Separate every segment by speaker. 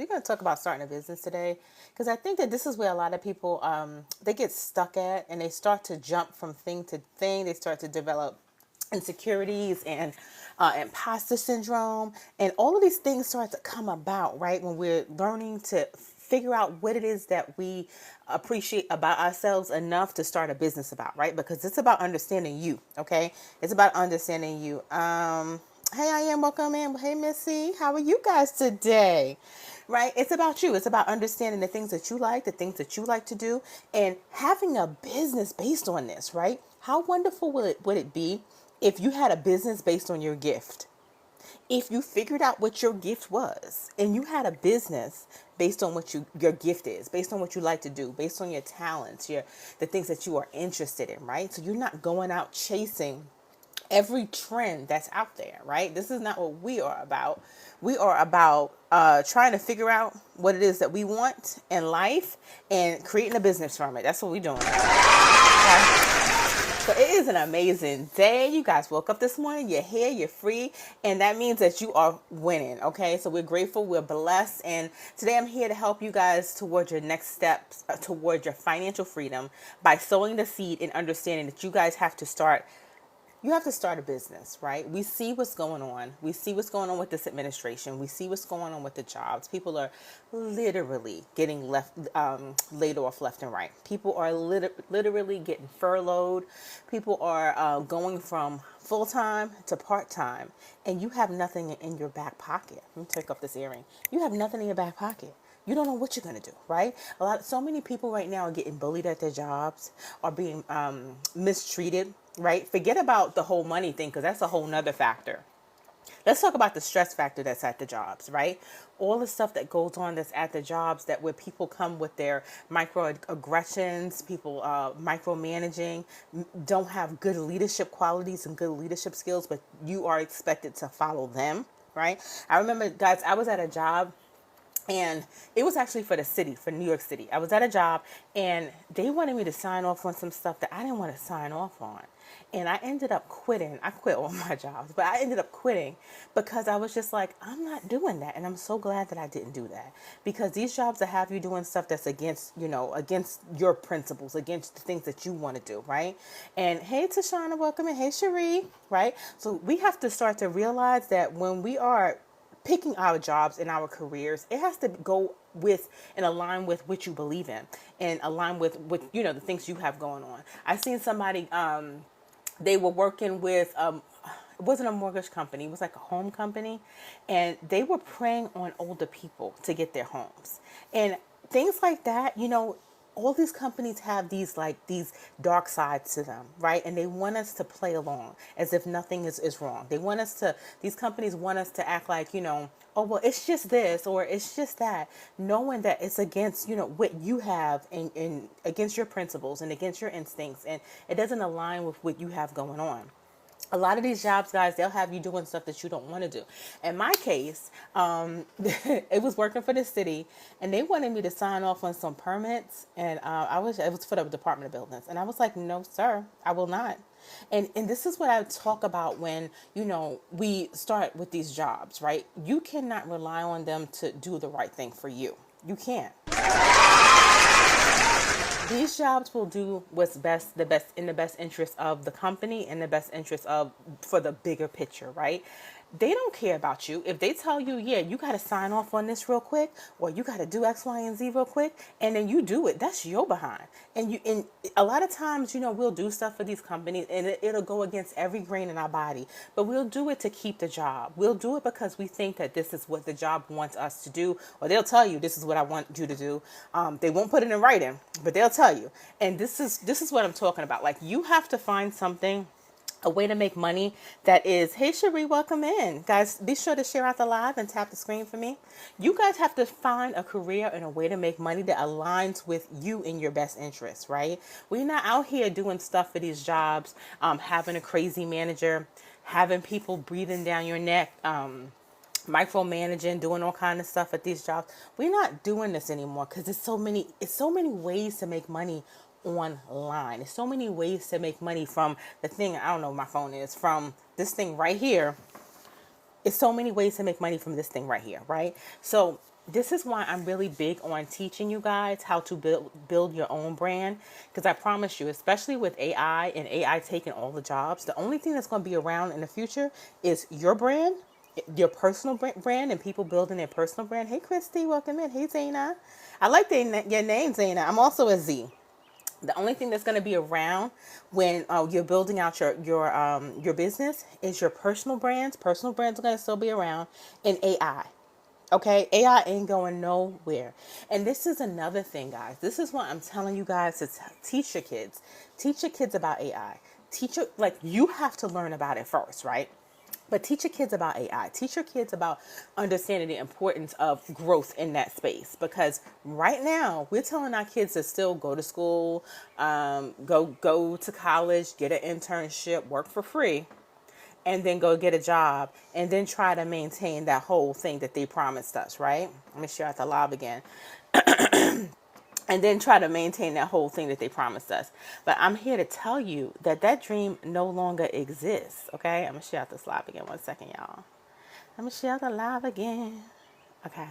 Speaker 1: We're going to talk about starting a business today because I think that this is where a lot of people they get stuck at, and they start to jump from thing to thing. They start to develop insecurities and imposter syndrome, and all of these things start to come about right when we're learning to figure out what it is that we appreciate about ourselves enough to start a business about, right? Because it's about understanding you, okay? It's about understanding you. Hey, I am, welcome in. Hey, Missy, how are you guys today? Right? It's about you. It's about understanding the things that you like, the things that you like to do, and having a business based on this, right? How wonderful would it be if you had a business based on your gift? If you figured out what your gift was and you had a business based on what your gift is, based on what you like to do, based on your talents, the things that you are interested in, right? So you're not going out chasing every trend that's out there, right? This is not what we are about. We are about trying to figure out what it is that we want in life and creating a business from it. That's what we're doing. Okay? So it is an amazing day. You guys woke up this morning, you're here, you're free, and that means that you are winning, okay? So we're grateful, we're blessed, and today I'm here to help you guys towards your next steps, towards your financial freedom by sowing the seed and understanding that you have to start a business, right? We see what's going on. We see what's going on with this administration. We see what's going on with the jobs. People are literally getting laid off left and right. People are literally getting furloughed. People are going from full-time to part-time, and you have nothing in your back pocket. Let me take off this earring. You have nothing in your back pocket. You don't know what you're going to do, right? So many people right now are getting bullied at their jobs, are being mistreated, right? Forget about the whole money thing, because that's a whole nother factor. Let's talk about the stress factor that's at the jobs, right? All the stuff that goes on that's at the jobs, that where people come with their microaggressions, people micromanaging, don't have good leadership qualities and good leadership skills, but you are expected to follow them, right? I remember, guys, I was at a job, and it was actually for the city, for New York City. I was at a job, and they wanted me to sign off on some stuff that I didn't want to sign off on. And I ended up quitting. I quit all my jobs, but I ended up quitting because I was just like, I'm not doing that. And I'm so glad that I didn't do that, because these jobs that have you doing stuff that's against your principles, against the things that you want to do, right? And hey, Tashana, welcome. And hey, Cherie, right? So we have to start to realize that when we are picking our jobs and our careers, it has to go with and align with what you believe in, and align with what the things you have going on. I seen somebody, they were working with it wasn't a mortgage company, it was like a home company, and they were preying on older people to get their homes and things like that. All these companies have these dark sides to them, right? And they want us to play along as if nothing is wrong. These companies want us to act like, oh, well, it's just this or it's just that, knowing that it's against, what you have, and against your principles and against your instincts. And it doesn't align with what you have going on. A lot of these jobs, guys, they'll have you doing stuff that you don't want to do. In my case, it was working for the city, and they wanted me to sign off on some permits, and it was for the Department of Buildings, and I was like, no, sir, I will not. And this is what I talk about when, we start with these jobs, right? You cannot rely on them to do the right thing for you. You can't. These jobs will do what's best, in the best interest of the company, and the best interest for the bigger picture, right? They don't care about you. If they tell you, yeah, you got to sign off on this real quick, or you got to do X, Y, and Z real quick, and then you do it, that's your behind. And a lot of times, we'll do stuff for these companies, and it'll go against every grain in our body, but we'll do it to keep the job. We'll do it because we think that this is what the job wants us to do, or they'll tell you, this is what I want you to do. They won't put it in writing, but they'll tell you. And this is what I'm talking about. Like, you have to find something, a way to make money that is, hey, Cherie, welcome in. Guys, be sure to share out the live and tap the screen for me. You guys have to find a career and a way to make money that aligns with you in your best interest, right? We're not out here doing stuff for these jobs, having a crazy manager, having people breathing down your neck, micromanaging, doing all kind of stuff at these jobs. We're not doing this anymore because it's so many ways to make money online. There's so many ways to make money from the thing, I don't know what my phone is, from this thing right here. It's so many ways to make money from this thing right here, right? So This is why I'm really big on teaching you guys how to build your own brand, because I promise you, especially with AI and AI taking all the jobs, the only thing that's going to be around in the future is your brand, your personal brand, and people building their personal brand. Hey Christy, welcome in. Hey Zaina, I like your name, Zaina. I'm also a Z. The only thing that's going to be around when you're building out your business is your personal brands. Personal brands are going to still be around, and AI. Okay, AI ain't going nowhere. And this is another thing, guys. This is what I'm telling you guys to teach your kids. Teach your kids about AI. Like, you have to learn about it first, right? But teach your kids about AI. Teach your kids about understanding the importance of growth in that space. Because right now, we're telling our kids to still go to school, go to college, get an internship, work for free, and then go get a job, and then try to maintain that whole thing that they promised us, right? Let me share out the live again. And then try to maintain that whole thing that they promised us. But I'm here to tell you that that dream no longer exists, okay? I'm going to share out this live again. One second, y'all. Let me share the live again. Okay.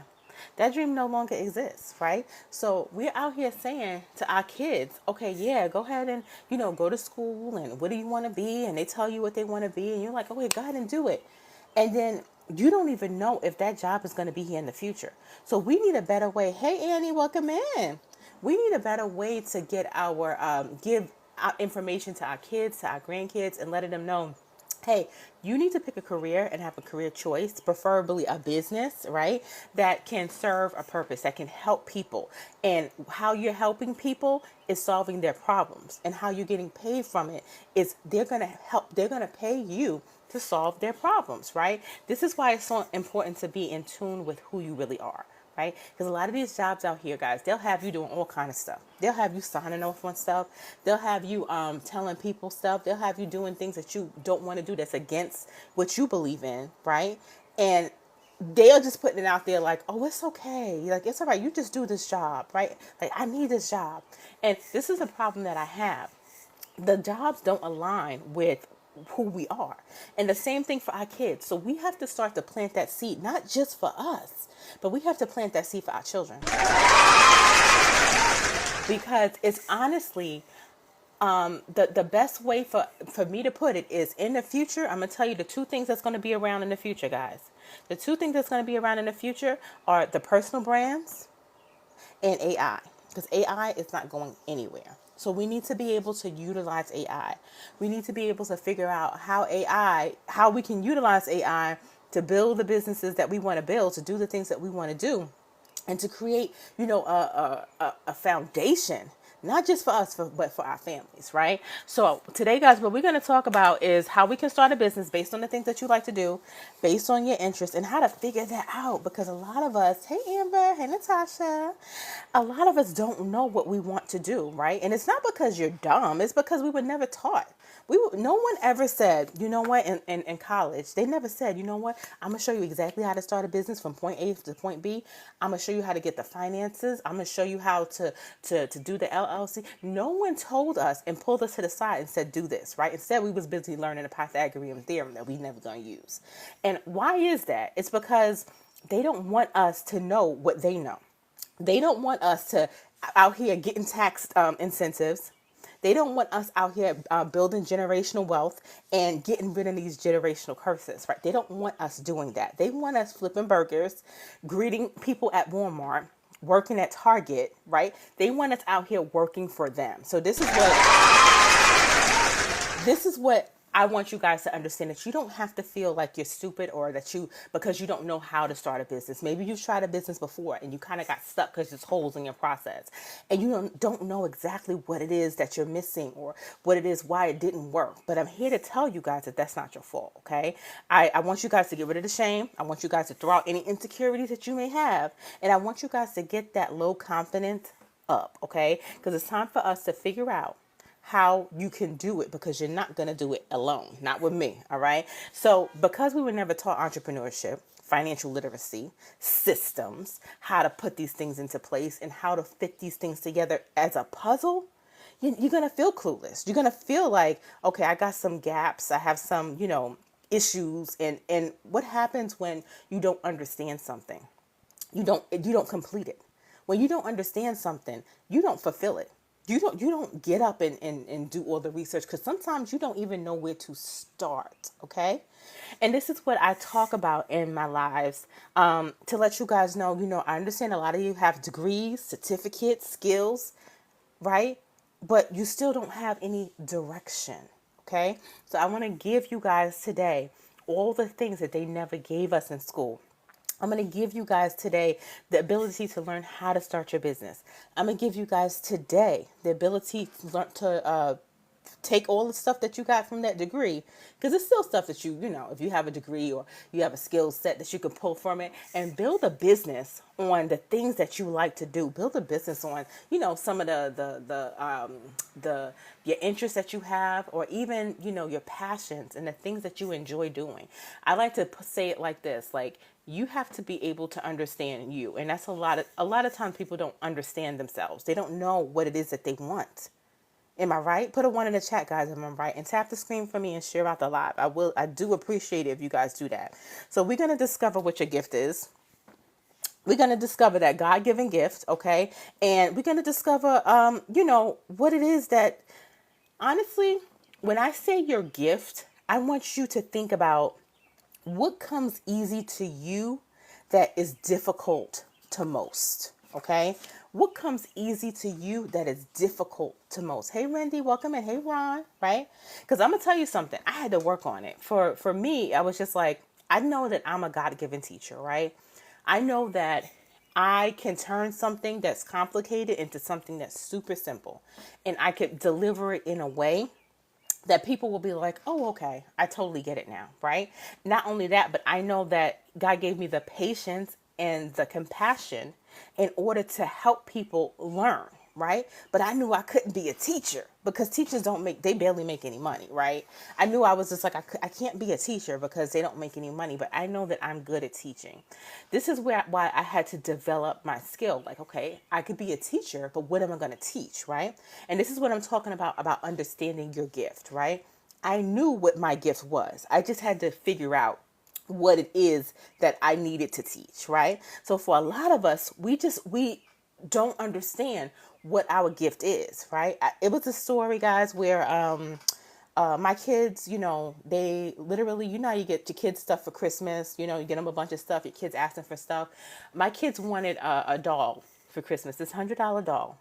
Speaker 1: That dream no longer exists, right? So we're out here saying to our kids, okay, yeah, go ahead and, go to school, and what do you want to be? And they tell you what they want to be, and you're like, okay, go ahead and do it. And then you don't even know if that job is going to be here in the future. So we need a better way. Hey, Annie, welcome in. We need a better way to get give our information to our kids, to our grandkids, and letting them know, hey, you need to pick a career and have a career choice, preferably a business, right? That can serve a purpose, that can help people. And how you're helping people is solving their problems. And how you're getting paid from it is they're going to pay you to solve their problems, right? This is why it's so important to be in tune with who you really are. Right? Because a lot of these jobs out here, guys, they'll have you doing all kind of stuff. They'll have you signing off on stuff. They'll have you telling people stuff. They'll have you doing things that you don't want to do, that's against what you believe in, right? And they're just putting it out there like, oh, it's okay. Like, it's all right. You just do this job, right? Like, I need this job. And this is a problem that I have. The jobs don't align with who we are. And the same thing for our kids. So we have to start to plant that seed, not just for us, but we have to plant that seed for our children. Because it's honestly, the best way for me to put it is, in the future, I'm going to tell you the two things that's going to be around in the future, guys. The two things that's going to be around in the future are the personal brands and AI, because AI is not going anywhere. So we need to be able to utilize AI. We need to be able to figure out how we can utilize AI to build the businesses that we want to build, to do the things that we want to do, and to create, a foundation, not just for us, but for our families, right? So today, guys, what we're going to talk about is how we can start a business based on the things that you like to do, based on your interests, and how to figure that out. Because a lot of us, hey Amber, hey Natasha, a lot of us don't know what we want to do, right? And it's not because you're dumb, it's because we were never taught. No one ever said, you know what, in college, they never said, you know what, I'm going to show you exactly how to start a business from point A to point B. I'm going to show you how to get the finances. I'm going to show you how to do the LLC. No one told us and pulled us to the side and said, do this, right? Instead, we was busy learning the Pythagorean theorem that we never going to use. And why is that? It's because they don't want us to know what they know. They don't want us to out here getting tax incentives. They don't want us out here building generational wealth and getting rid of these generational curses, right? They don't want us doing that. They want us flipping burgers, greeting people at Walmart, working at Target, right? They want us out here working for them. So this is what I want you guys to understand, that you don't have to feel like you're stupid, or because you don't know how to start a business. Maybe you've tried a business before and you kind of got stuck because there's holes in your process, and you don't know exactly what it is that you're missing, or what it is, why it didn't work. But I'm here to tell you guys that that's not your fault, okay? I want you guys to get rid of the shame. I want you guys to throw out any insecurities that you may have. And I want you guys to get that low confidence up, okay? Because it's time for us to figure out how you can do it, because you're not going to do it alone, not with me. All right. So because we were never taught entrepreneurship, financial literacy, systems, how to put these things into place, and how to fit these things together as a puzzle, you're going to feel clueless. You're going to feel like, okay, I got some gaps. I have some, issues. And what happens when you don't understand something? you don't complete it. When you don't understand something, you don't fulfill it. You don't get up and do all the research, because sometimes you don't even know where to start. Okay. And this is what I talk about in my lives, to let you guys know, I understand a lot of you have degrees, certificates, skills, right? But you still don't have any direction. Okay. So I want to give you guys today all the things that they never gave us in school. I'm going to give you guys today the ability to learn how to start your business. I'm going to give you guys today the ability to learn to take all the stuff that you got from that degree, because it's still stuff that if you have a degree or you have a skill set that you can pull from it, and build a business on the things that you like to do. Build a business on some of the your interests that you have, or even your passions and the things that you enjoy doing. I like to say it like this: like, you have to be able to understand you. And that's a lot of times people don't understand themselves. They don't know what it is that they want. Am I right? Put a 1 in the chat, guys, if I'm right. And tap the screen for me and share out the live. I do appreciate it if you guys do that. So we're going to discover what your gift is. We're going to discover that God-given gift, okay? And we're going to discover, what it is that, honestly, when I say your gift, I want you to think about what comes easy to you that is difficult to most. Okay. What comes easy to you that is difficult to most? Hey, Randy, welcome in. Hey, Ron, right? Because I'm going to tell you something. I had to work on it. For me, I was just like, I know that I'm a God-given teacher, right? I know that I can turn something that's complicated into something that's super simple. And I could deliver it in a way that people will be like, oh, okay, I totally get it now, right? Not only that, but I know that God gave me the patience and the compassion in order to help people learn, right? But I knew I couldn't be a teacher, because teachers they barely make any money, right? I knew I was just like, I can't be a teacher because they don't make any money, but I know that I'm good at teaching. This is why I had to develop my skill. Like, okay, I could be a teacher, but what am I going to teach, right? And this is what I'm talking about understanding your gift, right? I knew what my gift was. I just had to figure out what it is that I needed to teach, right? So for a lot of us, we don't understand what our gift is, right? It was a story, guys, where my kids, they literally, how you get your kids stuff for Christmas, you get them a bunch of stuff, your kids asking for stuff. My kids wanted a doll for Christmas, this $100 doll.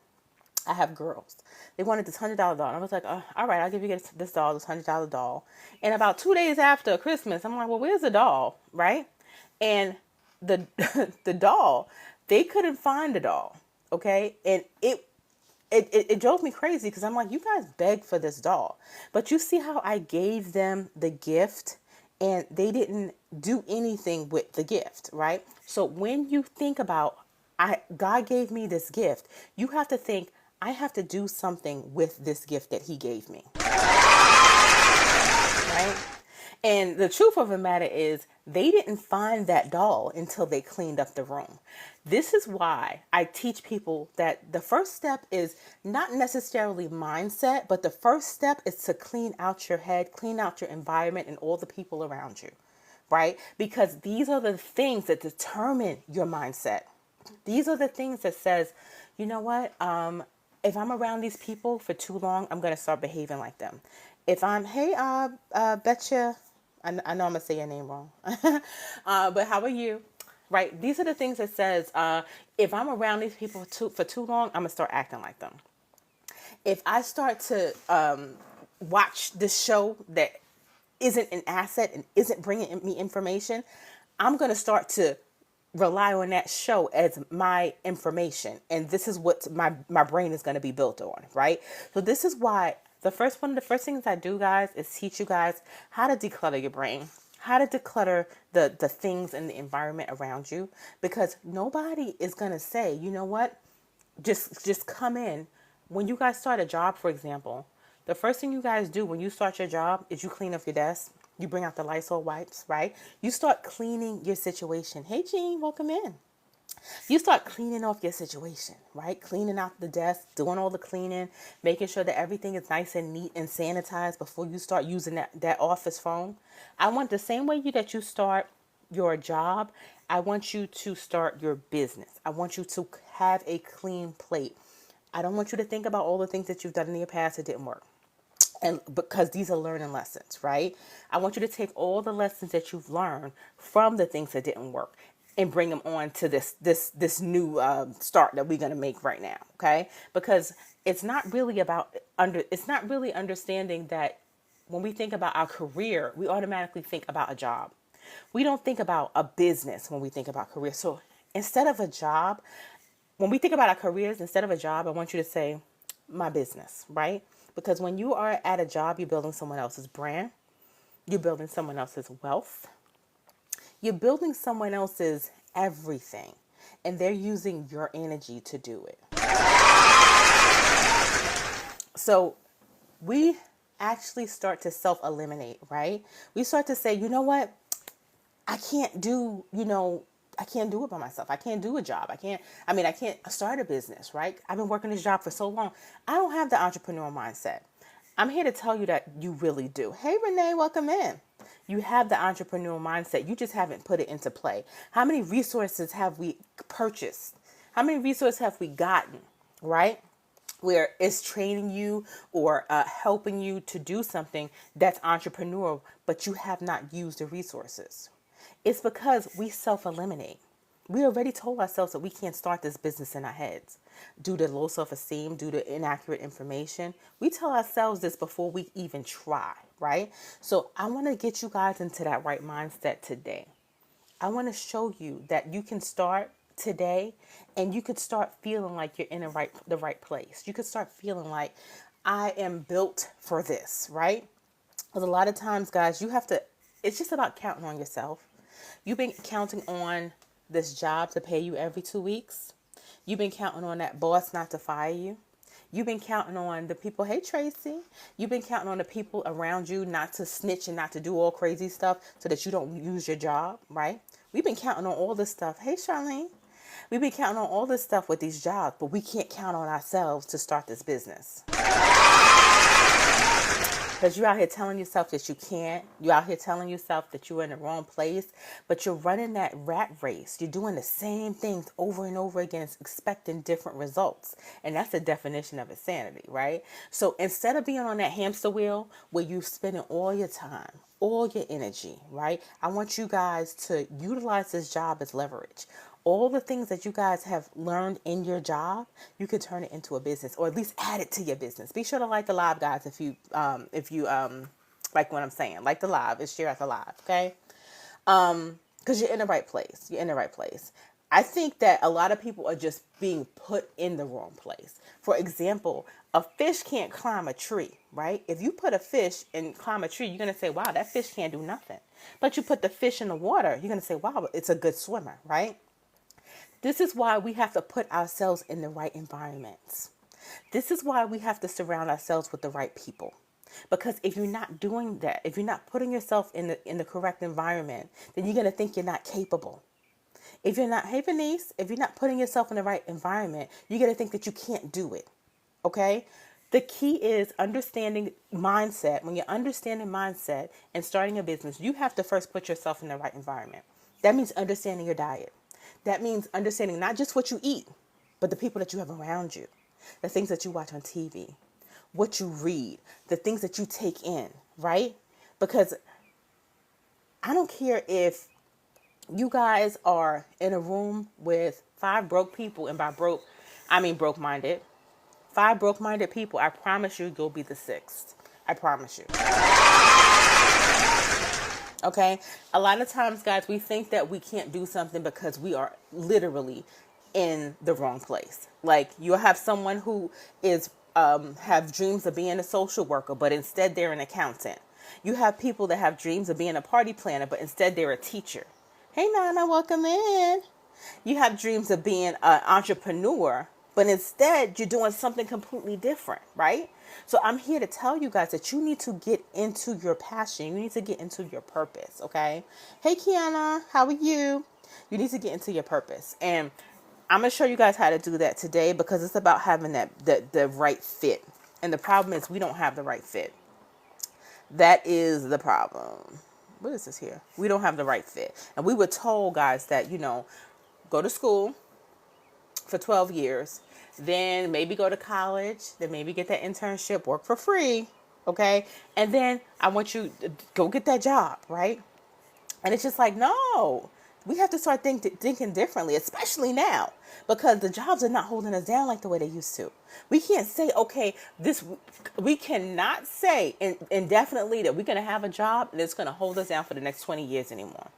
Speaker 1: I have girls. They wanted this $100 doll. And I was like, oh, all right, I'll give you this doll, this $100 doll. And about 2 days after Christmas, I'm like, well, where's the doll, right? And the the doll, they couldn't find the doll, okay? And it drove me crazy, because I'm like, you guys begged for this doll. But you see how I gave them the gift, and they didn't do anything with the gift, right? So when you think about, God gave me this gift, you have to think, I have to do something with this gift that he gave me, right? And the truth of the matter is, they didn't find that doll until they cleaned up the room. This is why I teach people that the first step is not necessarily mindset, but the first step is to clean out your head, clean out your environment and all the people around you, right? Because these are the things that determine your mindset. These are the things that says, you know what? If I'm around these people for too long, I'm going to start behaving like them. If I'm, hey, Betcha, I know I'm going to say your name wrong, but how are you? Right? These are the things that says, if I'm around these people for too long, I'm going to start acting like them. If I start to watch this show that isn't an asset and isn't bringing me information, I'm going to start to rely on that show as my information. And this is what my brain is going to be built on, right? So this is why one of the first things I do, guys, is teach you guys how to declutter your brain, how to declutter the things in the environment around you, because nobody is going to say, you know what, just come in. When you guys start a job, for example, the first thing you guys do when you start your job is you clean up your desk. You bring out the Lysol wipes, right? You start cleaning your situation. Hey, Jean, welcome in. You start cleaning off your situation, right? Cleaning out the desk, doing all the cleaning, making sure that everything is nice and neat and sanitized before you start using that office phone. I want the same way that you start your job, I want you to start your business. I want you to have a clean plate. I don't want you to think about all the things that you've done in your past that didn't work. And because these are learning lessons, right? I want you to take all the lessons that you've learned from the things that didn't work and bring them on to this new start that we're going to make right now, okay? Because it's not really understanding that when we think about our career, we automatically think about a job. We don't think about a business when we think about career. So instead of a job, when we think about our careers, instead of a job, I want you to say my business, right? Because when you are at a job, you're building someone else's brand, you're building someone else's wealth, you're building someone else's everything, and they're using your energy to do it. So we actually start to self-eliminate, right? We start to say, you know what? I can't do, I can't do it by myself. I can't do a job. I can't start a business, right? I've been working this job for so long. I don't have the entrepreneurial mindset. I'm here to tell you that you really do. Hey, Renee, welcome in. You have the entrepreneurial mindset. You just haven't put it into play. How many resources have we purchased? How many resources have we gotten, right? Where it's training you or helping you to do something that's entrepreneurial, but you have not used the resources. It's because we self-eliminate. We already told ourselves that we can't start this business in our heads due to low self-esteem, due to inaccurate information. We tell ourselves this before we even try, right? So I want to get you guys into that right mindset today. I want to show you that you can start today and you could start feeling like you're in the right place. You could start feeling like I am built for this, right? Because a lot of times, guys, it's just about counting on yourself. You've been counting on this job to pay you every 2 weeks. You've been counting on that boss not to fire you. You've been counting on the people, hey Tracy, you've been counting on the people around you not to snitch and not to do all crazy stuff so that you don't lose your job, right? We've been counting on all this stuff. Hey Charlene, we've been counting on all this stuff with these jobs, but we can't count on ourselves to start this business. Because you're out here telling yourself that you can't. You're out here telling yourself that you're in the wrong place. But you're running that rat race. You're doing the same things over and over again, expecting different results. And that's the definition of insanity, right? So instead of being on that hamster wheel where you're spending all your time, all your energy, right? I want you guys to utilize this job as leverage. All the things that you guys have learned in your job, you can turn it into a business, or at least add it to your business. Be sure to like the live, guys, if you like what I'm saying. Like the live, it's share out the live, okay? Because you're in the right place. You're in the right place. I think that a lot of people are just being put in the wrong place. For example, a fish can't climb a tree, right? If you put a fish and climb a tree, you're going to say, wow, that fish can't do nothing. But you put the fish in the water, you're going to say, wow, it's a good swimmer, right? This is why we have to put ourselves in the right environments. This is why we have to surround ourselves with the right people. Because if you're not doing that, if you're not putting yourself in the correct environment, then you're going to think you're not capable. If you're not, hey Bernice, if you're not putting yourself in the right environment, you're going to think that you can't do it. Okay? The key is understanding mindset. When you're understanding mindset and starting a business, you have to first put yourself in the right environment. That means understanding your diet. That means understanding not just what you eat, but the people that you have around you, the things that you watch on TV, what you read, the things that you take in, right? Because I don't care if you guys are in a room with 5 broke people, and by broke, I mean broke-minded. 5 broke-minded people, I promise you'll be the 6th. I promise you. Okay? A lot of times, guys, we think that we can't do something because we are literally in the wrong place. Like, you'll have someone who is have dreams of being a social worker, but instead they're an accountant. You have people that have dreams of being a party planner, but instead they're a teacher. Hey, Nana, welcome in. You have dreams of being an entrepreneur, but instead you're doing something completely different, right? So I'm here to tell you guys that you need to get into your passion. You need to get into your purpose, okay? Hey, Kiana, how are you? You need to get into your purpose. And I'm going to show you guys how to do that today, because it's about having the right fit. And the problem is we don't have the right fit. That is the problem. what is this here? We don't have the right fit. And we were told, guys, that, go to school for 12 years, then maybe go to college, then maybe get that internship, work for free, okay? And then I want you to go get that job, right? And it's just like, no, we have to start thinking differently, especially now, because the jobs are not holding us down like the way they used to. We can't say, okay, we cannot say indefinitely that we're going to have a job and it's going to hold us down for the next 20 years anymore.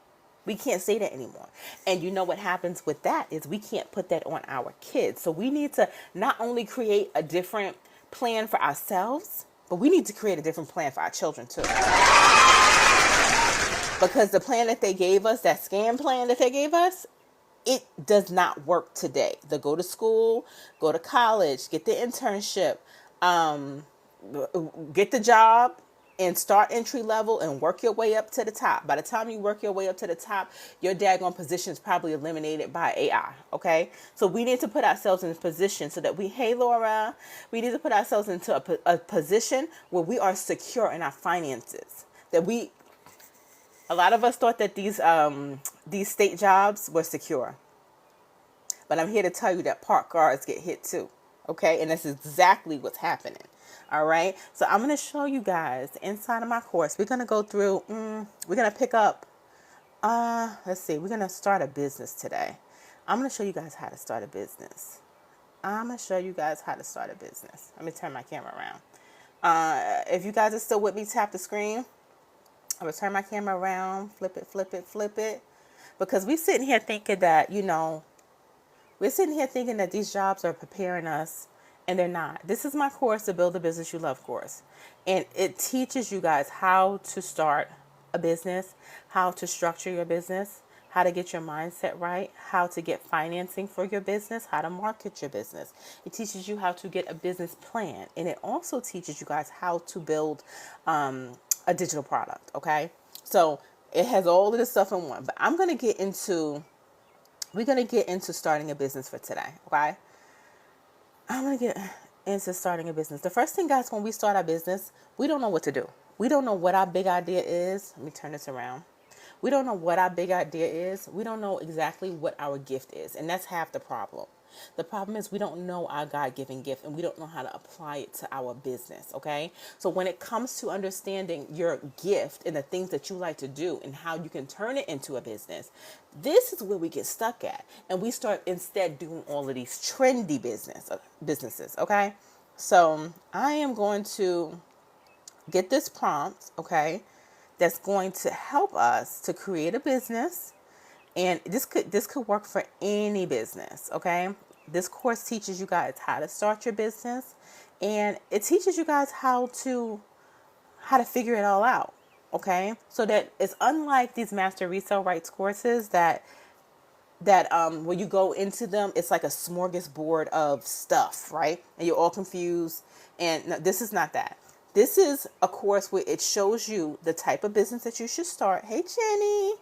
Speaker 1: We can't say that anymore. And you know what happens with that is we can't put that on our kids. So we need to not only create a different plan for ourselves, but we need to create a different plan for our children too. Because the plan that they gave us, that scam plan that they gave us, it does not work today. The go to school, go to college, get the internship, get the job, and start entry level and work your way up to the top. By the time you work your way up to the top, your daggone position is probably eliminated by AI, okay? So we need to put ourselves in a position so that hey, Laura, we need to put ourselves into a position where we are secure in our finances. A lot of us thought that these state jobs were secure. But I'm here to tell you that park guards get hit too, okay? And that's exactly what's happening. All right, so I'm going to show you guys inside of my course. We're going to go through, we're going to pick up, let's see, we're going to start a business today. I'm going to show you guys how to start a business. Let me turn my camera around. If you guys are still with me, tap the screen. I'm going to turn my camera around, flip it. Because we're sitting here thinking that, these jobs are preparing us. And they're not. This is my course, the Build a Business You Love course. And it teaches you guys how to start a business, how to structure your business, how to get your mindset right, how to get financing for your business, how to market your business. It teaches you how to get a business plan. And it also teaches you guys how to build a digital product, okay? So it has all of this stuff in one. But we're going to get into starting a business for today, okay? I'm going to get into starting a business. The first thing, guys, when we start our business, we don't know what to do. We don't know what our big idea is. Let me turn this around. We don't know what our big idea is. We don't know exactly what our gift is. And that's half the problem. The problem is we don't know our God-given gift and we don't know how to apply it to our business, okay? So when it comes to understanding your gift and the things that you like to do and how you can turn it into a business, this is where we get stuck at. And we start instead doing all of these trendy businesses, okay? So I am going to get this prompt, okay, that's going to help us to create a business. And this could work for any business, okay? This course teaches you guys how to start your business, and it teaches you guys how to figure it all out, okay? So that it's unlike these master resale rights courses that when you go into them, it's like a smorgasbord of stuff, right? And you're all confused. And no, this is not that. This is a course where it shows you the type of business that you should start. Hey, Jenny.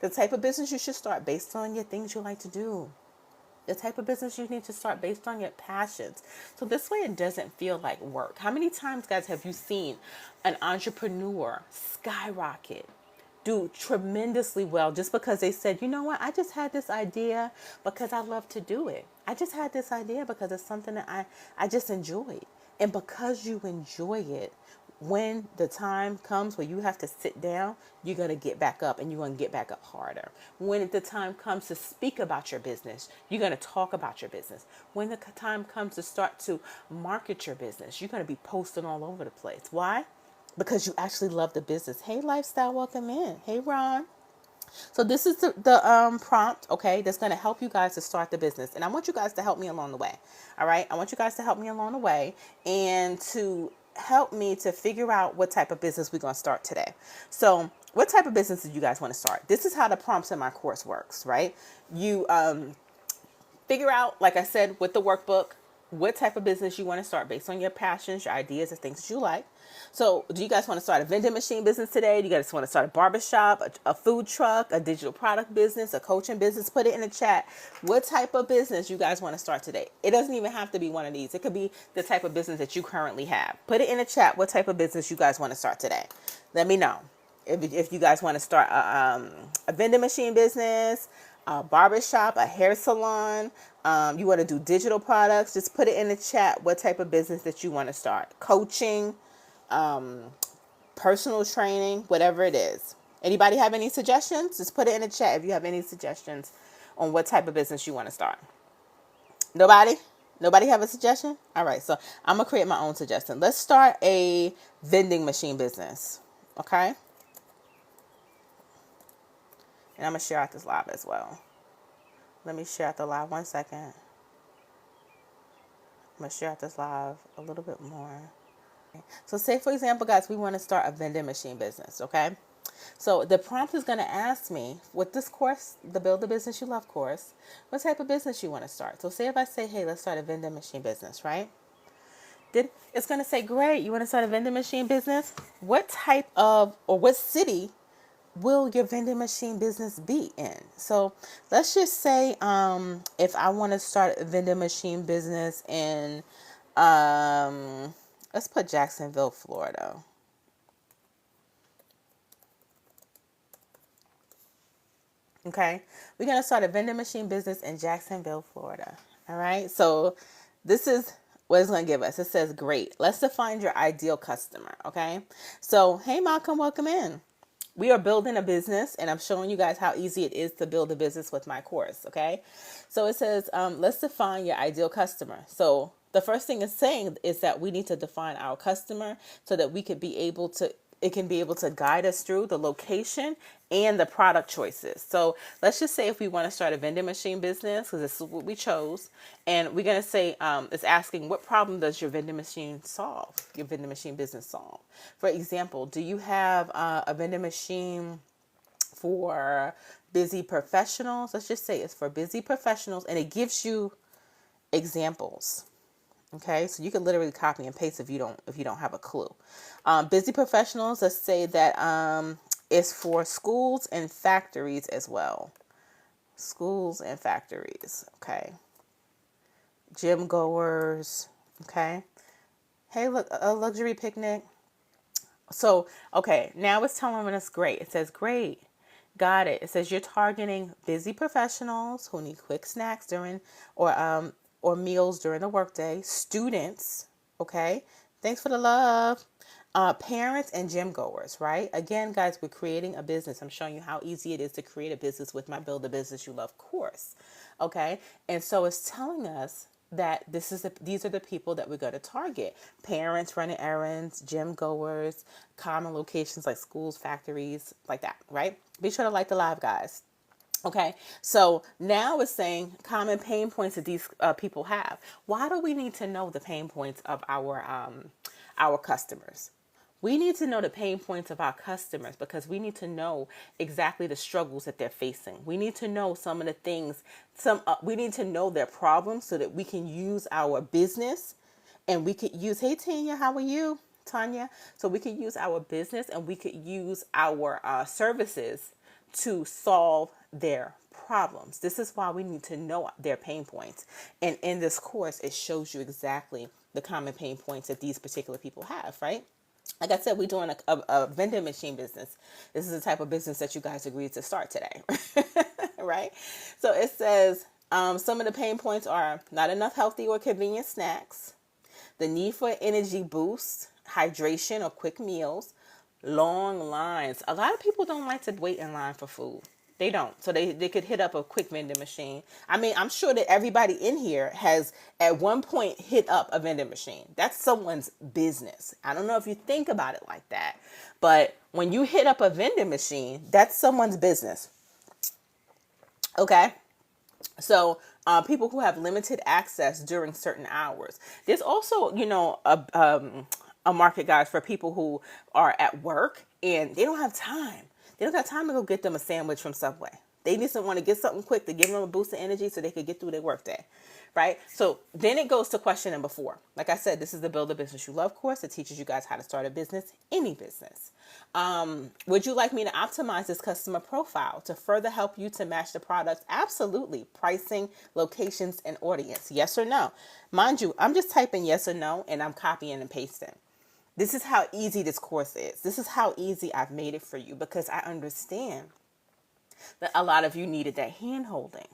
Speaker 1: The type of business you should start based on your things you like to do. The type of business you need to start based on your passions. So this way it doesn't feel like work. How many times, guys, have you seen an entrepreneur skyrocket, do tremendously well just because they said, you know what, I just had this idea because I love to do it. I just had this idea because it's something that I just enjoy. And because you enjoy it, when the time comes where you have to sit down, you're going to get back up and you're going to get back up harder. When the time comes to speak about your business, you're going to talk about your business. When the time comes to start to market your business, you're going to be posting all over the place. Why? Because you actually love the business. Hey, Lifestyle, welcome in. Hey, Ron. So this is the prompt, okay, that's going to help you guys to start the business. And I want you guys to help me along the way. All right. I want you guys to help me along the way and to help me to figure out what type of business we're going to start today. So what type of business do you guys want to start? This is how the prompts in my course works, right? You figure out, like I said, with the workbook, what type of business you want to start based on your passions, your ideas, and things that you like. So do you guys want to start a vending machine business today? Do you guys want to start a barbershop, a food truck, a digital product business, a coaching business? Put it in the chat. What type of business you guys want to start today? It doesn't even have to be one of these. It could be the type of business that you currently have. Put it in the chat. What type of business you guys want to start today? Let me know. If you guys want to start a vending machine business, a barbershop, a hair salon, you want to do digital products, just put it in the chat what type of business that you want to start. Coaching, personal training, whatever it is. Anybody have any suggestions? Just put it in the chat if you have any suggestions on what type of business you want to start. Nobody? Nobody have a suggestion? All right, so I'm going to create my own suggestion. Let's start a vending machine business, okay? And I'm going to share out this live as well. Let me share out the live 1 second. I'm going to share out this live a little bit more. So say, for example, guys, we want to start a vending machine business, okay? So the prompt is going to ask me, with this course, the Build the Business You Love course, what type of business you want to start. So say if I say, hey, let's start a vending machine business, right? Then it's going to say, great, you want to start a vending machine business? What type of, or what city will your vending machine business be in? So let's just say if I want to start a vending machine business in, let's put Jacksonville, Florida. Okay, we're going to start a vending machine business in Jacksonville, Florida. All right, so this is what it's going to give us. It says, great, let's define your ideal customer. Okay, so hey, Malcolm, welcome in. We are building a business, and I'm showing you guys how easy it is to build a business with my course. Okay, so it says, let's define your ideal customer. So the first thing it's saying is that we need to define our customer so that we could be able to, it can be able to guide us through the location and the product choices. So let's just say if we want to start a vending machine business, because this is what we chose, and we're going to say, it's asking, what problem does your vending machine solve, your vending machine business solve? For example, do you have a vending machine for busy professionals? Let's just say it's for busy professionals, and it gives you examples. Okay, so you can literally copy and paste if you don't have a clue. Busy professionals, let's say that is for schools and factories as well. Schools and factories, okay. Gym goers, okay. Hey, look, a luxury picnic. So, okay, now it's telling us great. It says great. Got it. It says you're targeting busy professionals who need quick snacks during or meals during the workday, students, okay? Thanks for the love. Parents and gym goers, right? Again, guys, we're creating a business. I'm showing you how easy it is to create a business with my Build a Business You Love course, okay? And so it's telling us that these are the people that we're going to target. Parents running errands, gym goers, common locations like schools, factories, like that, right? Be sure to like the live, guys. Okay, so now it's saying common pain points that these people have. Why do we need to know the pain points of our customers? We need to know the pain points of our customers because we need to know exactly the struggles that they're facing. We need to know some of the things, we need to know their problems so that we can use our business and we could use, hey Tanya, how are you? Tanya. So we could use our business and we could use our services to solve their problems. This is why we need to know their pain points. And in this course, it shows you exactly the common pain points that these particular people have, right? Like I said, we're doing a vending machine business. This is the type of business that you guys agreed to start today, right? So it says some of the pain points are not enough healthy or convenient snacks, the need for energy boost, hydration or quick meals, long lines. A lot of people don't like to wait in line for food. They don't. So they could hit up a quick vending machine. I mean, I'm sure that everybody in here has at one point hit up a vending machine. That's someone's business. I don't know if you think about it like that, but when you hit up a vending machine, that's someone's business. Okay. So people who have limited access during certain hours. There's also, a market, guys, for people who are at work and they don't have time. They don't got time to go get them a sandwich from Subway. They just want to get something quick to give them a boost of energy so they could get through their workday, right? So then it goes to question number 4. Like I said, this is the Build a Business You Love course that teaches you guys how to start a business, any business. Would you like me to optimize this customer profile to further help you to match the products? Absolutely. Pricing, locations, and audience. Yes or no? Mind you, I'm just typing yes or no, and I'm copying and pasting. This is how easy this course is. This is how easy I've made it for you, because I understand that a lot of you needed that hand holding.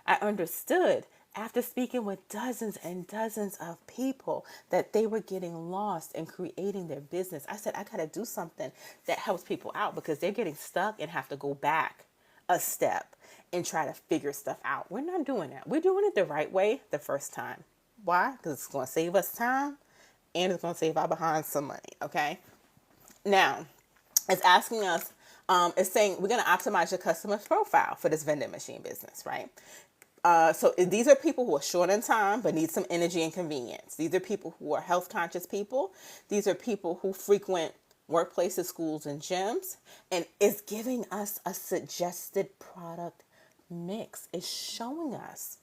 Speaker 1: I understood after speaking with dozens and dozens of people that they were getting lost in creating their business. I said, I got to do something that helps people out, because they're getting stuck and have to go back a step and try to figure stuff out. We're not doing that. We're doing it the right way the first time. Why? Because it's going to save us time and it's going to save our behind some money. Okay. Now, it's asking us, it's saying we're going to optimize your customer profile for this vending machine business, right? So these are people who are short in time but need some energy and convenience. These are people who are health conscious people. These are people who frequent workplaces, schools, and gyms. And it's giving us a suggested product mix. It's showing us,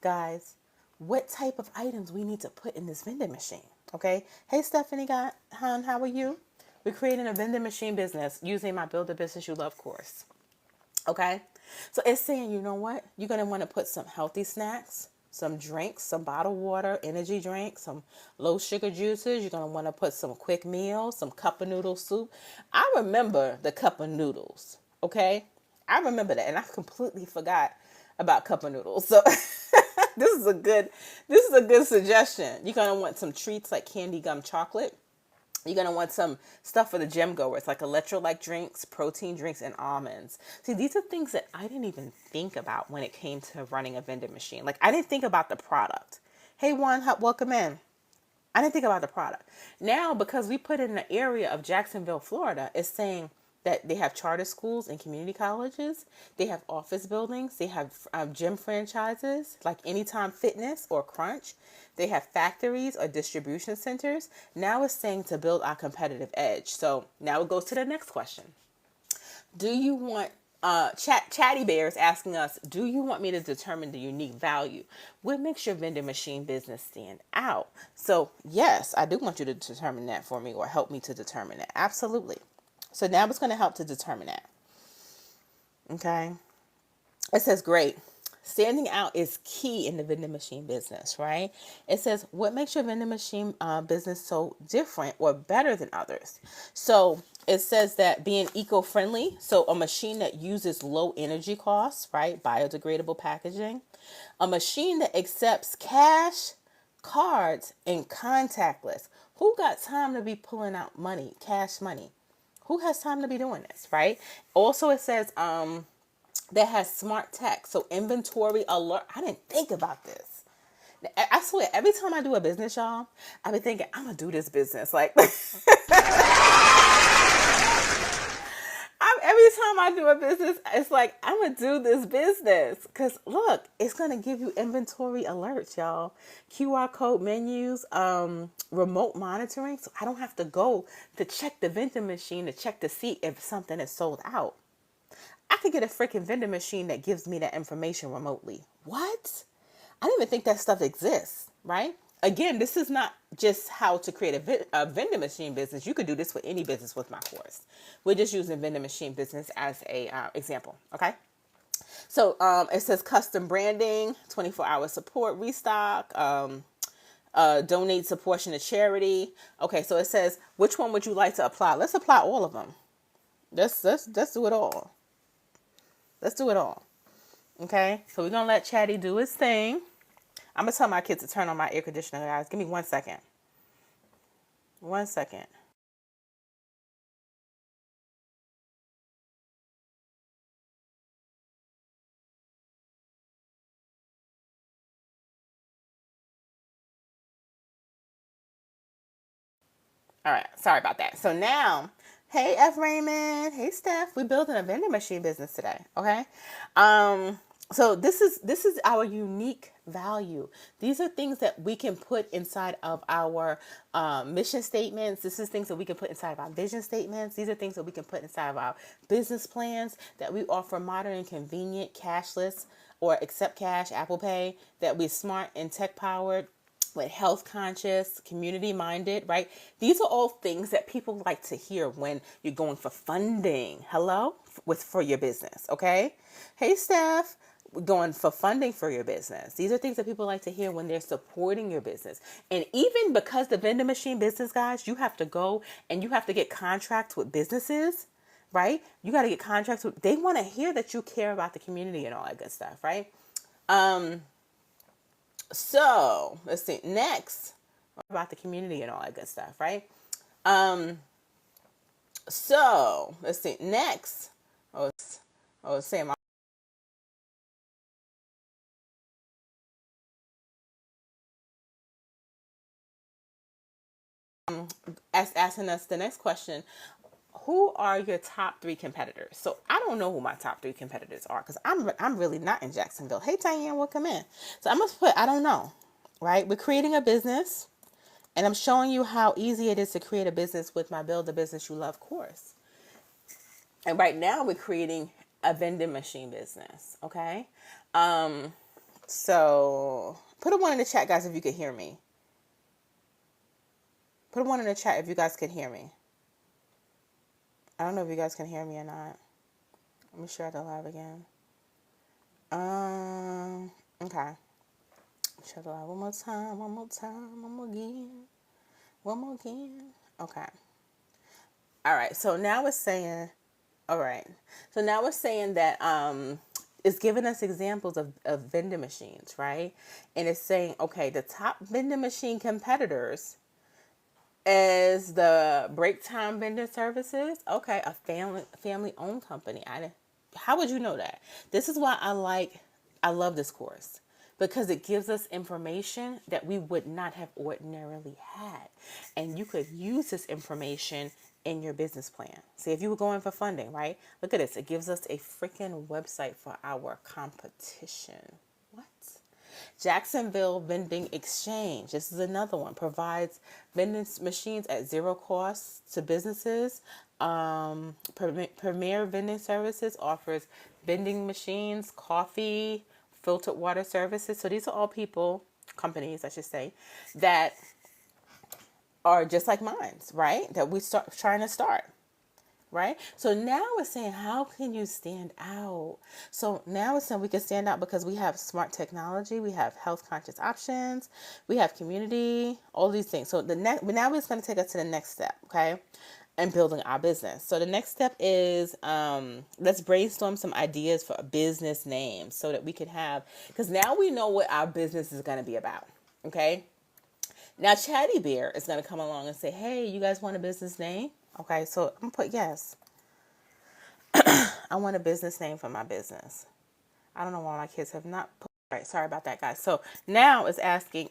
Speaker 1: guys, what type of items we need to put in this vending machine. Okay. Hey, Stephanie, hon, how are you? We're creating a vending machine business using my Build a Business You Love course. Okay. So it's saying, you know what? You're going to want to put some healthy snacks, some drinks, some bottled water, energy drinks, some low sugar juices. You're going to want to put some quick meals, some cup of noodle soup. I remember the cup of noodles. Okay. I remember that. And I completely forgot about cup of noodles. So this is a good suggestion. You're going to want some treats like candy gum chocolate. You're going to want some stuff for the gym goers, like electrolyte drinks, protein drinks, and almonds. See, these are things that I didn't even think about when it came to running a vending machine. Like, I didn't think about the product. Hey, Juan, welcome in. I didn't think about the product. Now, because we put it in the area of Jacksonville, Florida, it's saying that they have charter schools and community colleges. They have office buildings. They have gym franchises like Anytime Fitness or Crunch. They have factories or distribution centers. Now it's saying to build our competitive edge. So now it goes to the next question. Do you want, Chatty Bear is asking us, do you want me to determine the unique value? What makes your vending machine business stand out? So yes, I do want you to determine that for me, or help me to determine that. Absolutely. So now it's going to help to determine that. Okay. It says, great. Standing out is key in the vending machine business, right? It says, what makes your vending machine business so different or better than others? So it says that being eco-friendly, so a machine that uses low energy costs, right? Biodegradable packaging. A machine that accepts cash, cards, and contactless. Who got time to be pulling out money, cash money? Who has time to be doing this, right? Also, it says that has smart tech. So inventory alert. I didn't think about this. I swear, every time I do a business, y'all, I've been thinking, I'm going to do this business. Like, every time I do a business, it's like, I'm going to do this business. Because look, it's going to give you inventory alerts, y'all. QR code menus, remote monitoring. So I don't have to go to check the vending machine to check to see if something is sold out. I could get a freaking vending machine that gives me that information remotely. What? I didn't even think that stuff exists, right? Again, this is not just how to create a vending machine business. You could do this with any business with my course. We're just using vending machine business as a example, okay? So it says custom branding, 24-hour support, restock, donates a portion to charity. Okay, so it says, which one would you like to apply? Let's apply all of them. Let's do it all. Let's do it all. Okay, so we're going to let Chatty do his thing. I'm going to tell my kids to turn on my air conditioner, guys. Give me 1 second. 1 second. All right, sorry about that. So now, hey F Raymond, hey Steph, we're building a vending machine business today. Okay, so this is our unique value. These are things that we can put inside of our mission statements. This is things that we can put inside of our vision statements. These are things that we can put inside of our business plans, that we offer modern and convenient, cashless or accept cash, Apple Pay, that we're smart and tech powered, with health conscious, community minded, right? These are all things that people like to hear when you're going for funding. Hello? For your business, okay? Hey, Steph. going for funding for your business. These are things that people like to hear when they're supporting your business. And even because the vending machine business, guys, you have to go and you have to get contracts with businesses, right? You got to get contracts with, they want to hear that you care about the community and all that good stuff, right? So let's see. Next, about the community and all that good stuff, right? So let's see. Next, Sam. Asking us the next question: who are your top three competitors? So I don't know who my top three competitors are because I'm really not in Jacksonville. Hey, Diane, welcome in. So I must put I don't know, right? We're creating a business, and I'm showing you how easy it is to create a business with my Build the Business You Love course. And right now we're creating a vending machine business. Okay, so put a one in the chat, guys, if you could hear me. Put a one in the chat if you guys can hear me. I don't know if you guys can hear me or not. Let me share the live again. Okay. Share the live one more time, one more time, one more again. One more again. Okay. All right. So now it's saying, all right. So now it's saying that it's giving us examples of vending machines, right? And it's saying, okay, the top vending machine competitors is the break time vending services. Okay, a family owned company. How would you know that? This is why I love this course because it gives us information that we would not have ordinarily had. And you could use this information in your business plan. See, if you were going for funding, right? Look at this. It gives us a freaking website for our competition. What? Jacksonville Vending Exchange. This is another one. Provides vending machines at zero cost to businesses. Premier Vending Services offers vending machines, coffee, filtered water services. So these are all companies, I should say, that are just like mine, right? That we start trying to start. Right? So now it's saying, how can you stand out? So now it's saying we can stand out because we have smart technology, we have health conscious options, we have community, all these things. So now it's going to take us to the next step, okay? And building our business. So the next step is let's brainstorm some ideas for a business name so that we can have, because now we know what our business is going to be about, okay? Now Chatty Bear is going to come along and say, hey, you guys want a business name? Okay, so I'm going to put yes. I want a business name for my business. I don't know why my kids have not put, right, sorry about that, guys. So now it's asking,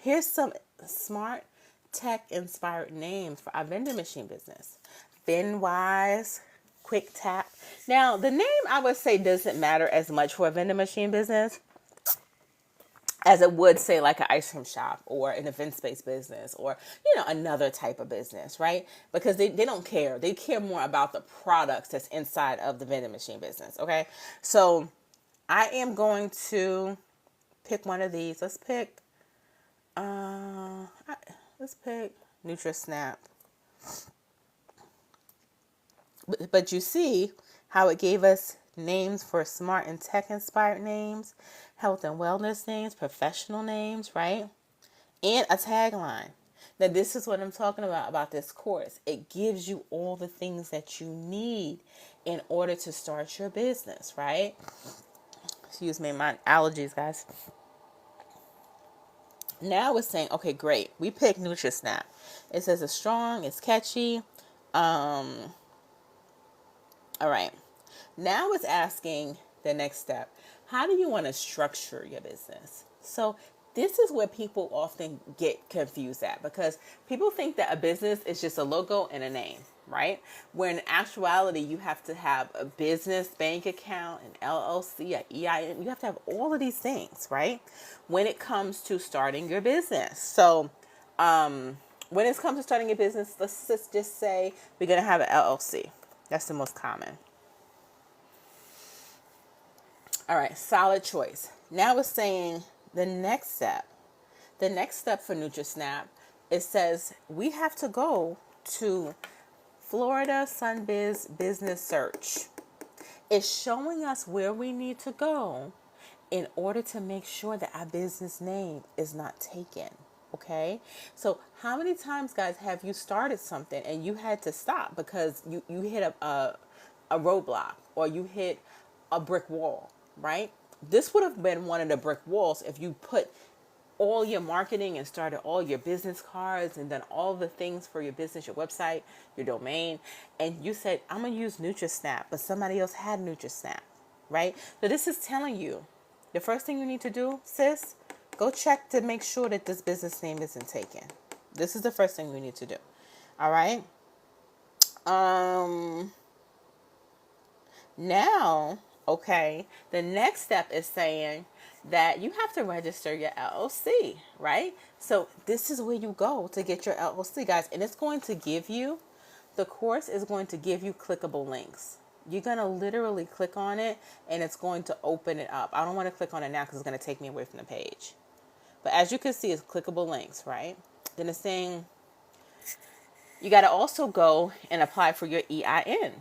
Speaker 1: here's some smart tech inspired names for our vending machine business. FinWise, Quick Tap. Now, the name I would say doesn't matter as much for a vending machine business as it would say like an ice cream shop or an events-based business or, another type of business, right? Because they don't care. They care more about the products that's inside of the vending machine business, okay? So I am going to pick one of these. Let's pick NutriSnap. But you see how it gave us names for smart and tech inspired names, health and wellness names, professional names, right? And a tagline. Now, this is what I'm talking about this course. It gives you all the things that you need in order to start your business, right? Excuse me, my allergies, guys. Now it's saying, okay, great. We picked NutriSnap. It says it's strong, it's catchy. All right. Now it's asking the next step. How do you want to structure your business? So this is where people often get confused at because people think that a business is just a logo and a name, right? Where in actuality, you have to have a business bank account, an LLC, an EIN. You have to have all of these things, right? When it comes to starting your business. So, when it comes to starting your business, let's just say we're going to have an LLC. That's the most common. All right, solid choice. Now it's saying the next step. The next step for NutriSnap, it says we have to go to Florida Sunbiz Business Search. It's showing us where we need to go in order to make sure that our business name is not taken. Okay. So how many times, guys, have you started something and you had to stop because you hit a roadblock or you hit a brick wall, right? This would have been one of the brick walls if you put all your marketing and started all your business cards and done all the things for your business, your website, your domain, and you said, I'm going to use NutriSnap, but somebody else had NutriSnap, right? So this is telling you, the first thing you need to do, sis, go check to make sure that this business name isn't taken. This is the first thing you need to do. All right. Now, okay, the next step is saying that you have to register your LLC, right? So this is where you go to get your LLC, guys, and it's going to give you, the course is going to give you clickable links. You're going to literally click on it and it's going to open it up. I don't want to click on it now because it's going to take me away from the page. But as you can see, it's clickable links, right? Then it's saying you got to also go and apply for your EIN.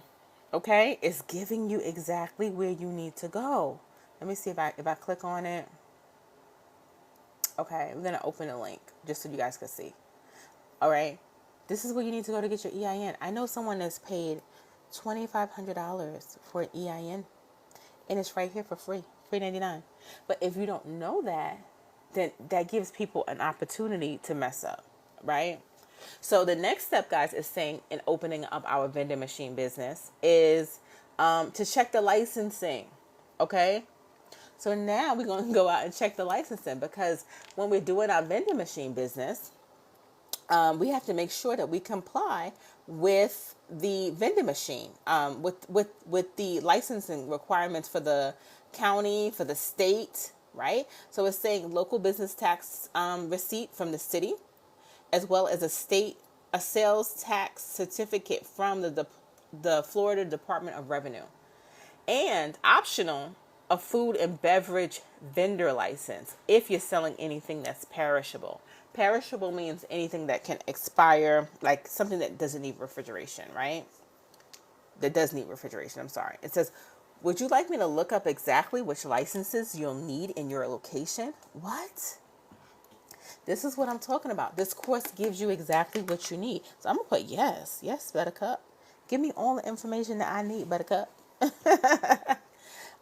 Speaker 1: Okay, it's giving you exactly where you need to go. Let me see if I click on it. Okay, I'm gonna open a link just so you guys can see. All right, this is where you need to go to get your EIN. I know someone that's paid $2,500 for an EIN, and it's right here for free, $3.99. But if you don't know that, then that gives people an opportunity to mess up, right? So the next step, guys, is saying in opening up our vending machine business is to check the licensing. Okay. So now we're going to go out and check the licensing because when we're doing our vending machine business, we have to make sure that we comply with the vending machine, with the licensing requirements for the county, for the state, right? So it's saying local business tax receipt from the city, as well as a sales tax certificate from the Florida Department of Revenue, and optional, a food and beverage vendor license if you're selling anything that's perishable. Perishable means anything that can expire, like something that doesn't need refrigeration, right? That does need refrigeration, I'm sorry. It says, would you like me to look up exactly which licenses you'll need in your location? What? This is what I'm talking about. This course gives you exactly what you need. So I'm going to put yes. Yes, Buttercup. Give me all the information that I need, Buttercup.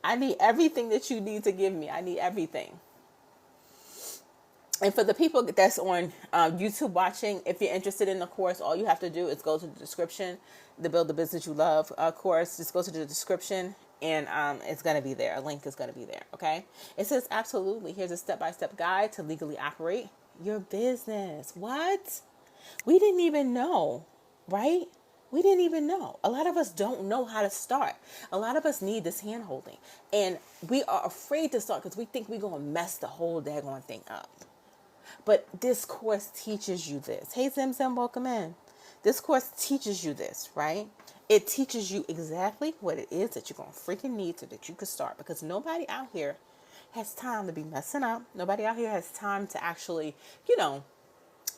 Speaker 1: I need everything that you need to give me. I need everything. And for the people that's on YouTube watching, if you're interested in the course, all you have to do is go to the description, the Build the Business You Love course. Just go to the description and it's going to be there. A link is going to be there. Okay. It says, absolutely. Here's a step-by-step guide to legally operate your business. What? We didn't even know, right? We didn't even know. A lot of us don't know how to start. A lot of us need this hand holding. And we are afraid to start because we think we're going to mess the whole daggone thing up. But this course teaches you this. Hey, Zim Zim, welcome in. This course teaches you this, right? It teaches you exactly what it is that you're going to freaking need so that you can start. Because nobody out here has time to be messing up. Nobody out here has time to actually,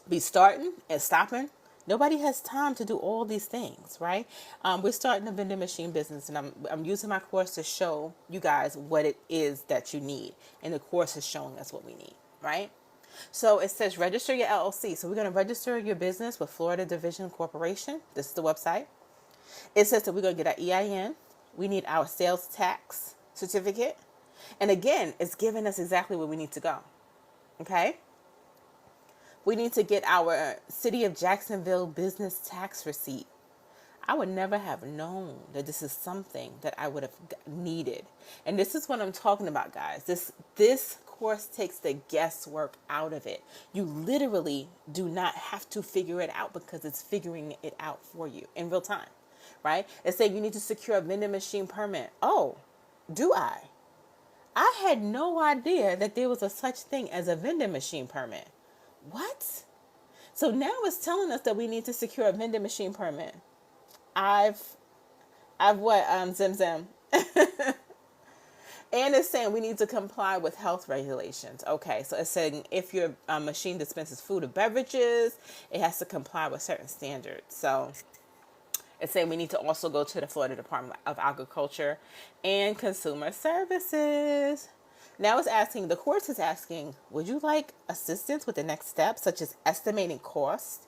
Speaker 1: be starting and stopping. Nobody has time to do all these things, right? We're starting a vending machine business, and I'm using my course to show you guys what it is that you need. And the course is showing us what we need, right? So it says register your LLC. So we're going to register your business with Florida Division Corporation. This is the website. It says that we're going to get our EIN. We need our sales tax certificate. And again, it's giving us exactly where we need to go. Okay. We need to get our City of Jacksonville business tax receipt. I would never have known that this is something that I would have needed. And this is what I'm talking about, guys. This course takes the guesswork out of it. You literally do not have to figure it out because it's figuring it out for you in real time, right? It's saying you need to secure a vending machine permit. Oh, do I? I had no idea that there was a such thing as a vending machine permit. What? So now it's telling us that we need to secure a vending machine permit. I've what, Zim Zim? And it's saying we need to comply with health regulations. Okay, so it's saying if your machine dispenses food or beverages, it has to comply with certain standards. So It's saying we need to also go to the Florida Department of Agriculture and Consumer Services. Now it's asking, the course is asking, would you like assistance with the next steps, such as estimating costs,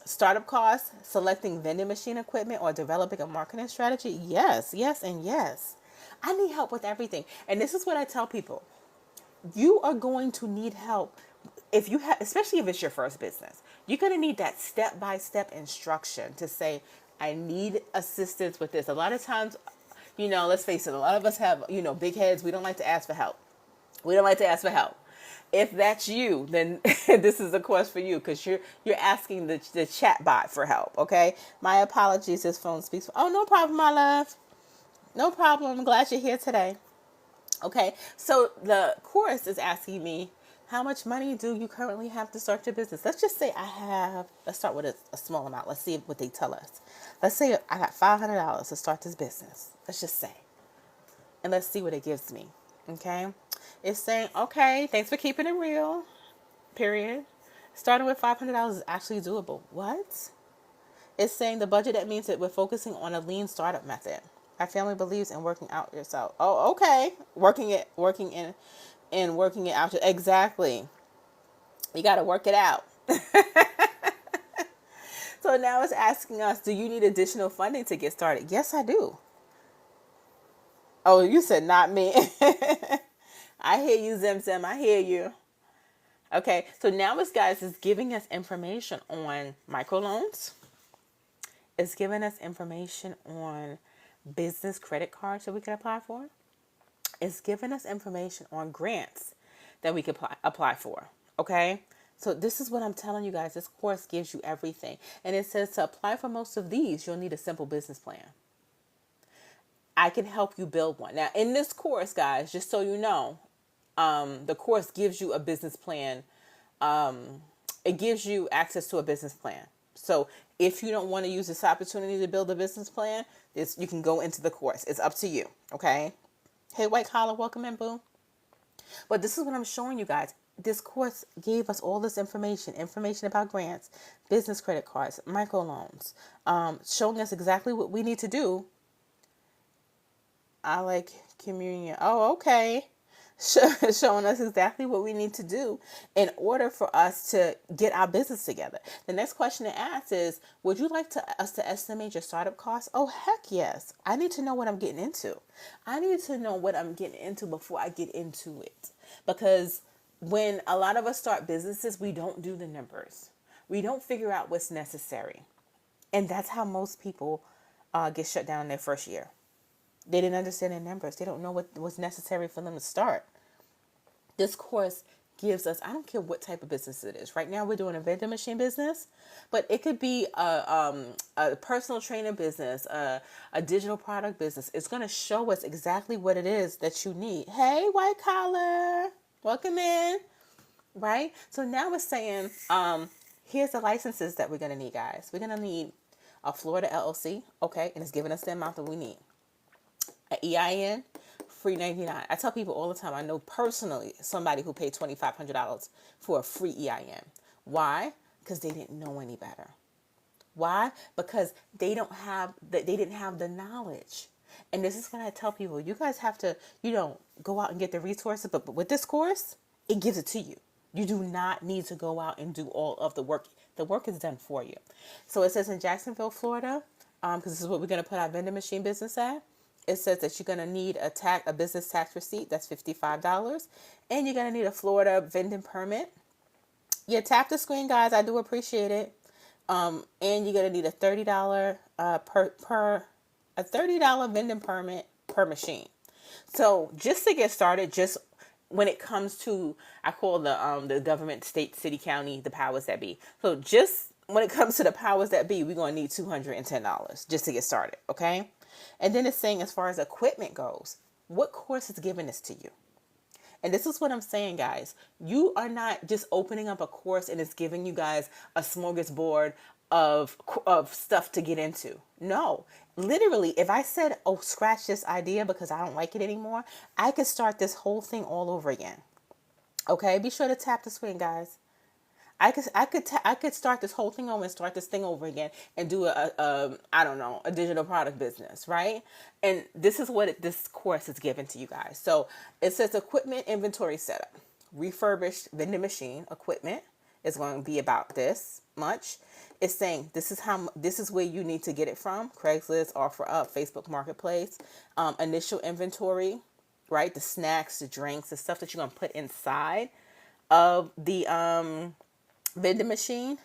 Speaker 1: startup costs, selecting vending machine equipment, or developing a marketing strategy? Yes, yes, and yes. I need help with everything. And this is what I tell people. You are going to need help if you have, especially if it's your first business. You're going to need that step-by-step instruction to say, I need assistance with this. A lot of times, let's face it, a lot of us have, big heads. We don't like to ask for help. We don't like to ask for help. If that's you, then this is a course for you, because you're asking the chat bot for help. Okay, my apologies. His phone speaks. Oh, no problem, my love. No problem. I'm glad you're here today. Okay, so the course is asking me, how much money do you currently have to start your business? Let's just say let's start with a small amount. Let's see what they tell us. Let's say I got $500 to start this business. Let's just say. And let's see what it gives me. Okay, it's saying, okay, thanks for keeping it real, period. Starting with $500 is actually doable. What? It's saying the budget, that means that we're focusing on a lean startup method. Our family believes in working out yourself. Oh, okay. Working it out. Exactly. You got to work it out. So now it's asking us, do you need additional funding to get started? Yes, I do. Oh, you said not me. I hear you, Zim Zim. I hear you. Okay, so now it's giving us information on microloans. It's giving us information on business credit cards that we can apply for. It's giving us information on grants that we can apply for. Okay, so this is what I'm telling you guys. This course gives you everything. And it says to apply for most of these, you'll need a simple business plan. I can help you build one. Now, in this course, guys, just so you know, the course gives you a business plan. It gives you access to a business plan. So if you don't want to use this opportunity to build a business plan, you can go into the course. It's up to you. Okay. Hey, White Collar, welcome in, boo. But this is what I'm showing you guys. This course gave us all this information about grants, business credit cards, microloans, showing us exactly what we need to do. I like communion. Oh, okay. Showing us exactly what we need to do in order for us to get our business together. The next question it asks is, would you like us to estimate your startup costs? Oh, heck yes. I need to know what I'm getting into. I need to know what I'm getting into before I get into it. Because when a lot of us start businesses, we don't do the numbers. We don't figure out what's necessary. And that's how most people get shut down in their first year. They didn't understand their numbers. They don't know what was necessary for them to start. This course gives us, I don't care what type of business it is. Right now we're doing a vending machine business, but it could be a personal trainer business, a digital product business. It's going to show us exactly what it is that you need. Hey, White Collar, welcome in. Right? So now we're saying, here's the licenses that we're going to need, guys. We're going to need a Florida LLC. Okay. And it's giving us the amount that we need. An EIN, free 99. I tell people all the time, I know personally somebody who paid $2,500 for a free EIN. Why? Because they didn't know any better. Why? Because they didn't have the knowledge. And this is what I tell people. You guys have to, go out and get the resources. But with this course, it gives it to you. You do not need to go out and do all of the work. The work is done for you. So it says in Jacksonville, Florida, because this is what we're going to put our vending machine business at. It says that you're going to need a business tax receipt. That's $55. And you're going to need a Florida vending permit. Yeah, tap the screen, guys. I do appreciate it. And you're going to need a $30 $30 vending permit per machine. So just to get started, just when it comes to, I call the government, state, city, county, the powers that be. So just when it comes to the powers that be, we're going to need $210 just to get started. Okay. And then it's saying, as far as equipment goes, what course is giving this to you? And this is what I'm saying, guys. You are not just opening up a course and it's giving you guys a smorgasbord of stuff to get into. No, literally, if I said, oh, scratch this idea because I don't like it anymore, I could start this whole thing all over again. Okay, be sure to tap the screen, guys. I could start this whole thing over and start this thing over again and do I don't know, a digital product business, right? And this is what this course is given to you guys. So it says equipment inventory setup, refurbished vending machine equipment is going to be about this much. It's saying this is where you need to get it from: Craigslist, OfferUp, Facebook Marketplace, initial inventory, right? The snacks, the drinks, the stuff that you're going to put inside of the vending machine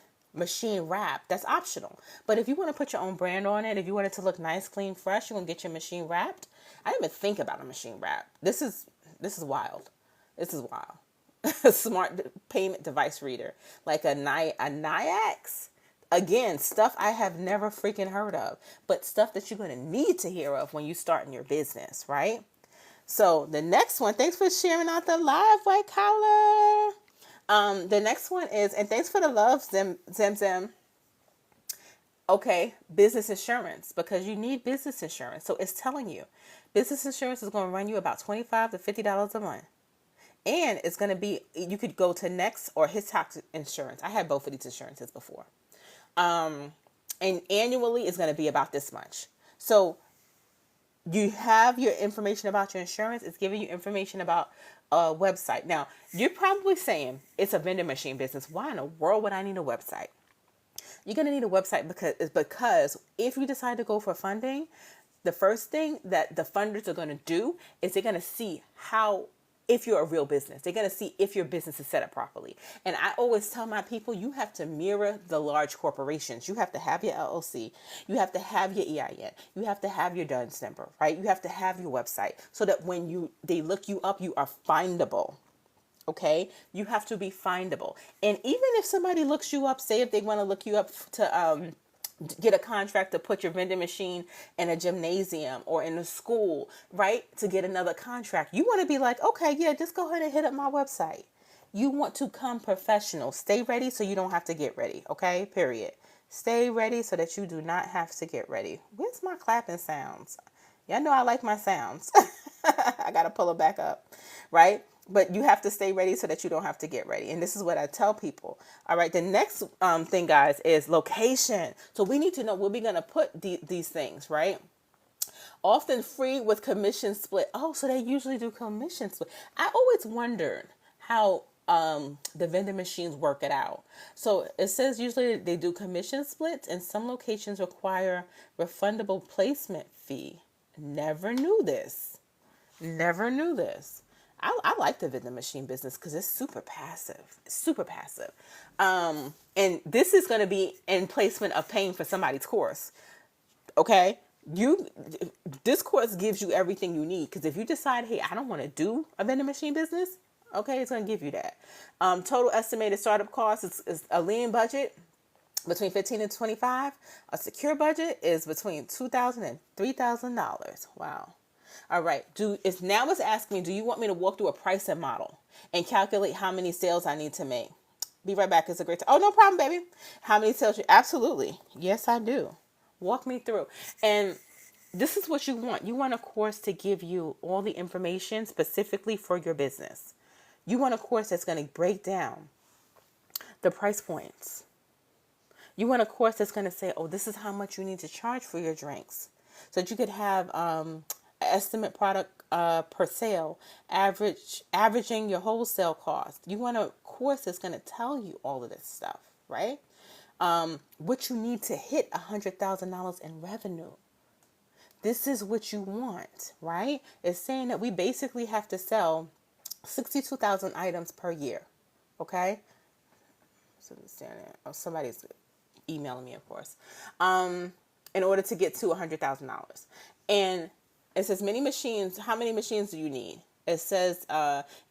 Speaker 1: wrap, that's optional. But if you want to put your own brand on it, if you want it to look nice, clean, fresh, you're gonna get your machine wrapped. I didn't even think about a machine wrap. This is wild. This is wild. A smart payment device reader, like a Niax. Again, stuff I have never freaking heard of, but stuff that you're gonna need to hear of when you start in your business, right? So the next one, thanks for sharing out the live, white collar. The next one is, and thanks for the love, Zem. Okay, business insurance, because you need business insurance. So it's telling you business insurance is going to run you about $25 to $50 a month. And it's going to be, you could go to Next or Hiscox Insurance. I had both of these insurances before. And annually it's going to be about this much. So you have your information about your insurance. It's giving you information about a website. Now, you're probably saying it's a vending machine business. Why in the world would I need a website? You're going to need a website because if you decide to go for funding, the first thing that the funders are going to do is they're going to see if you're a real business. They're going to see if your business is set up properly. And I always tell my people, you have to mirror the large corporations. You have to have your LLC. You have to have your EIN. You have to have your DUNS number, right? You have to have your website so that when they look you up, you are findable. Okay? You have to be findable. And even if somebody looks you up, say if they want to look you up to get a contract to put your vending machine in a gymnasium or in a school, right? To get another contract. You want to be like, okay, yeah, just go ahead and hit up my website. You want to come professional. Stay ready so you don't have to get ready. Okay? Period. Stay ready so that you do not have to get ready. Where's my clapping sounds? Y'all know I like my sounds. I got to pull it back up, right? But you have to stay ready so that you don't have to get ready. And this is what I tell people. All right. The next thing, guys, is location. So we need to know where we're going to put these things, right? Often free with commission split. Oh, so they usually do commission split. I always wondered how the vending machines work it out. So it says usually they do commission splits and some locations require refundable placement fee. Never knew this. Never knew this. I like the vending machine business because it's super passive. It's super passive. And this is going to be in placement of paying for somebody's course. Okay? This course gives you everything you need, because if you decide, hey, I don't want to do a vending machine business, okay, it's going to give you that. Total estimated startup cost is a lean budget between $15 and $25. A secure budget is between $2,000 and $3,000. Wow. All right. Now it's asking me, do you want me to walk through a pricing model and calculate how many sales I need to make? Be right back. It's a great time. Oh, no problem, baby. How many sales? Absolutely. Yes, I do. Walk me through. And this is what you want. You want a course to give you all the information specifically for your business. You want a course that's going to break down the price points. You want a course that's going to say, oh, this is how much you need to charge for your drinks, so that you could have estimate product per sale, averaging your wholesale cost. You want a course that's going to tell you all of this stuff, right? What you need to hit $100,000 in revenue. This is what you want, right? It's saying that we basically have to sell 62,000 items per year, okay? Oh, somebody's emailing me, of course. In order to get to $100,000. And it says how many machines do you need? It says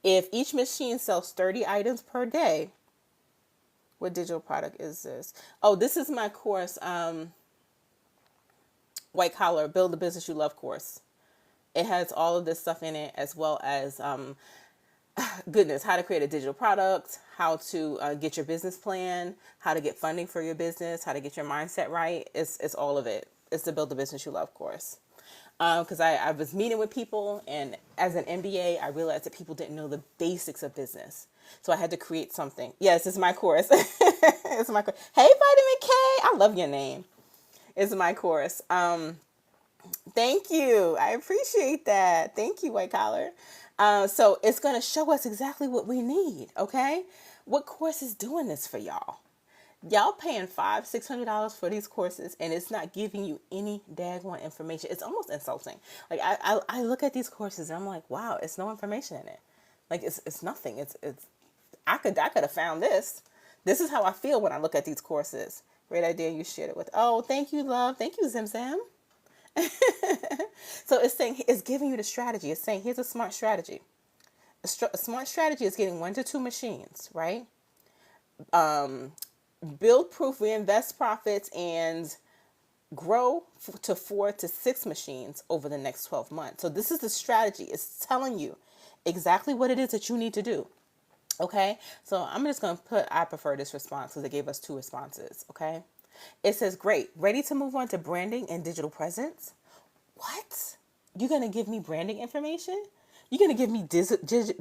Speaker 1: if each machine sells 30 items per day, what digital product is this? Oh, this is my course, White Collar, Build the Business You Love course. It has all of this stuff in it, as well as, how to create a digital product, how to get your business plan, how to get funding for your business, how to get your mindset right. It's all of it. It's the Build the Business You Love course. Because I was meeting with people, and as an MBA, I realized that people didn't know the basics of business. So I had to create something. Yes, it's my course. It's my course. Hey, Vitamin K. I love your name. It's my course. Thank you. I appreciate that. Thank you, White Collar. So it's going to show us exactly what we need. Okay. What course is doing this for y'all? Y'all paying $500-$600 for these courses, and it's not giving you any daggone information. It's almost insulting. Like I look at these courses and I'm like, wow, it's no information in it. Like it's nothing. It's I could have found this. This is how I feel when I look at these courses. Great idea. You shared it with. Oh, thank you, love. Thank you, Zim Zim. So it's saying, it's giving you the strategy. It's saying, here's a smart strategy. A smart strategy is getting 1 to 2 machines, right? Build proof, reinvest profits, and grow to 4 to 6 machines over the next 12 months. So this is the strategy. It's telling you exactly what it is that you need to do. Okay. So I'm just going to put, I prefer this response because they gave us 2 responses. Okay. It says, great. Ready to move on to branding and digital presence? What? You're going to give me branding information? You're going to give me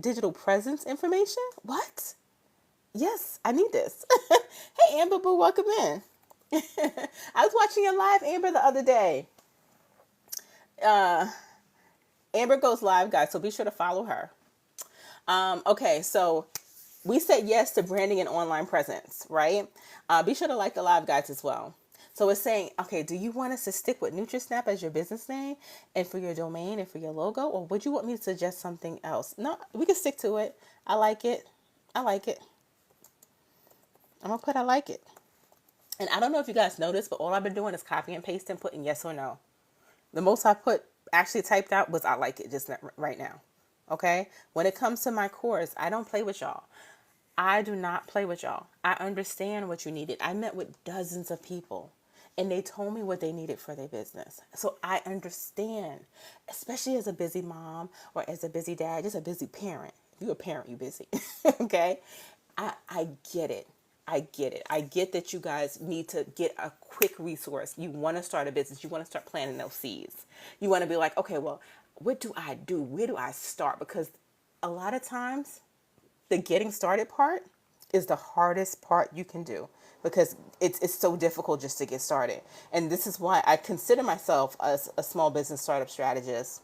Speaker 1: digital presence information? What? Yes, I need this. Hey, Amber Boo, welcome in. I was watching your live, Amber, the other day. Amber goes live, guys, so be sure to follow her. Okay, so we said yes to branding and online presence, right? Be sure to like the live, guys, as well. So it's saying, okay, do you want us to stick with NutriSnap as your business name and for your domain and for your logo? Or would you want me to suggest something else? No, we can stick to it. I like it. I like it. I'm going to put I like it. And I don't know if you guys noticed, but all I've been doing is copy and paste and putting yes or no. The most I put actually typed out was I like it just right now. Okay? When it comes to my course, I don't play with y'all. I do not play with y'all. I understand what you needed. I met with dozens of people and they told me what they needed for their business. So I understand, especially as a busy mom or as a busy dad, just a busy parent. If you're a parent, you're busy. Okay? I get it. I get it. I get that you guys need to get a quick resource. You want to start a business. You want to start planting those seeds. You want to be like, okay, well, what do I do? Where do I start? Because a lot of times the getting started part is the hardest part you can do because it's so difficult just to get started. And this is why I consider myself a small business startup strategist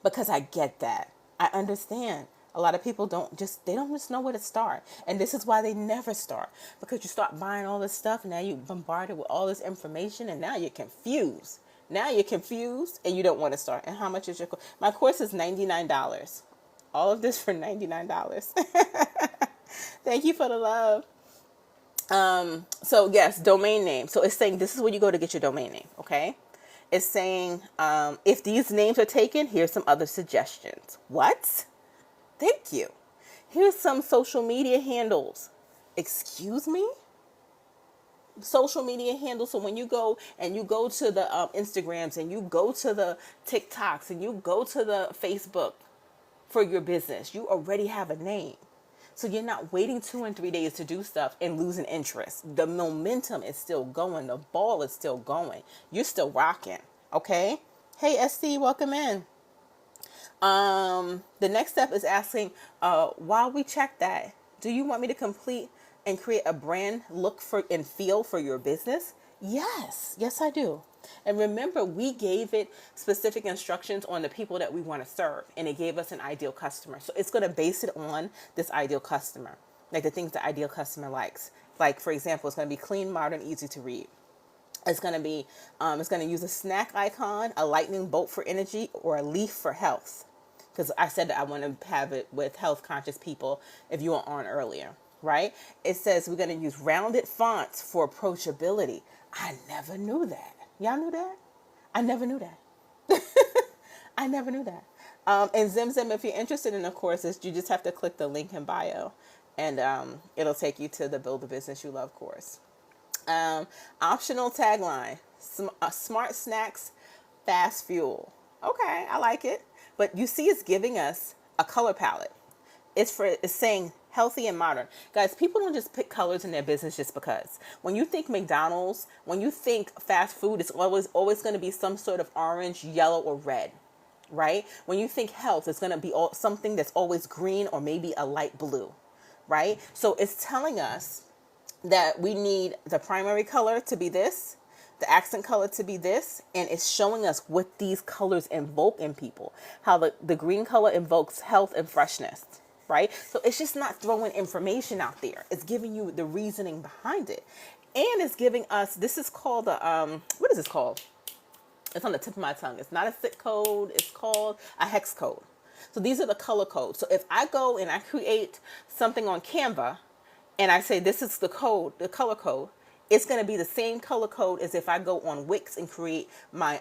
Speaker 1: because I get that. I understand. A lot of people don't just know where to start. And this is why they never start. Because you start buying all this stuff, now you're bombarded with all this information, and now you're confused. Now you're confused, and you don't want to start. And how much is your course? My course is $99. All of this for $99. Thank you for the love. So yes, domain name. So it's saying this is where you go to get your domain name, okay? It's saying, if these names are taken, here's some other suggestions. What? Thank you. Here's some social media handles. Excuse me? Social media handles. So when you go and you go to the Instagrams and you go to the TikToks and you go to the Facebook for your business, you already have a name. So you're not waiting 2 and 3 days to do stuff and losing interest. The momentum is still going. The ball is still going. You're still rocking. Okay? Hey, SC, welcome in. The next step is asking, while we check that, do you want me to complete and create a brand look for and feel for your business? Yes. Yes, I do. And remember, we gave it specific instructions on the people that we want to serve, and it gave us an ideal customer. So it's going to base it on this ideal customer, like the things the ideal customer likes. Like, for example, it's going to be clean, modern, easy to read. It's going to be, it's going to use a snack icon, a lightning bolt for energy, or a leaf for health. Because I said that I want to have it with health conscious people if you were on earlier, right? It says we're going to use rounded fonts for approachability. I never knew that. Y'all knew that? I never knew that. I never knew that. And Zim Zim, if you're interested in the courses, you just have to click the link in bio and it'll take you to the Build a Business You Love course. Optional tagline, smart snacks, fast fuel. Okay, I like it. But you see it's giving us a color palette. It's saying healthy and modern. Guys, people don't just pick colors in their business just because. When you think McDonald's, when you think fast food, it's always going to be some sort of orange, yellow, or red, right? When you think health, it's going to be something that's always green or maybe a light blue. right? So it's telling us that we need the primary color to be this, the accent color to be this, and it's showing us what these colors invoke in people. How the green color invokes health and freshness, right? So it's just not throwing information out there. It's giving you the reasoning behind it. And it's giving us, this is called a, what is this called? It's on the tip of my tongue. It's not a zip code. It's called a hex code. So these are the color codes. So if I go and I create something on Canva and I say this is the code, the color code, it's going to be the same color code as if I go on Wix and create my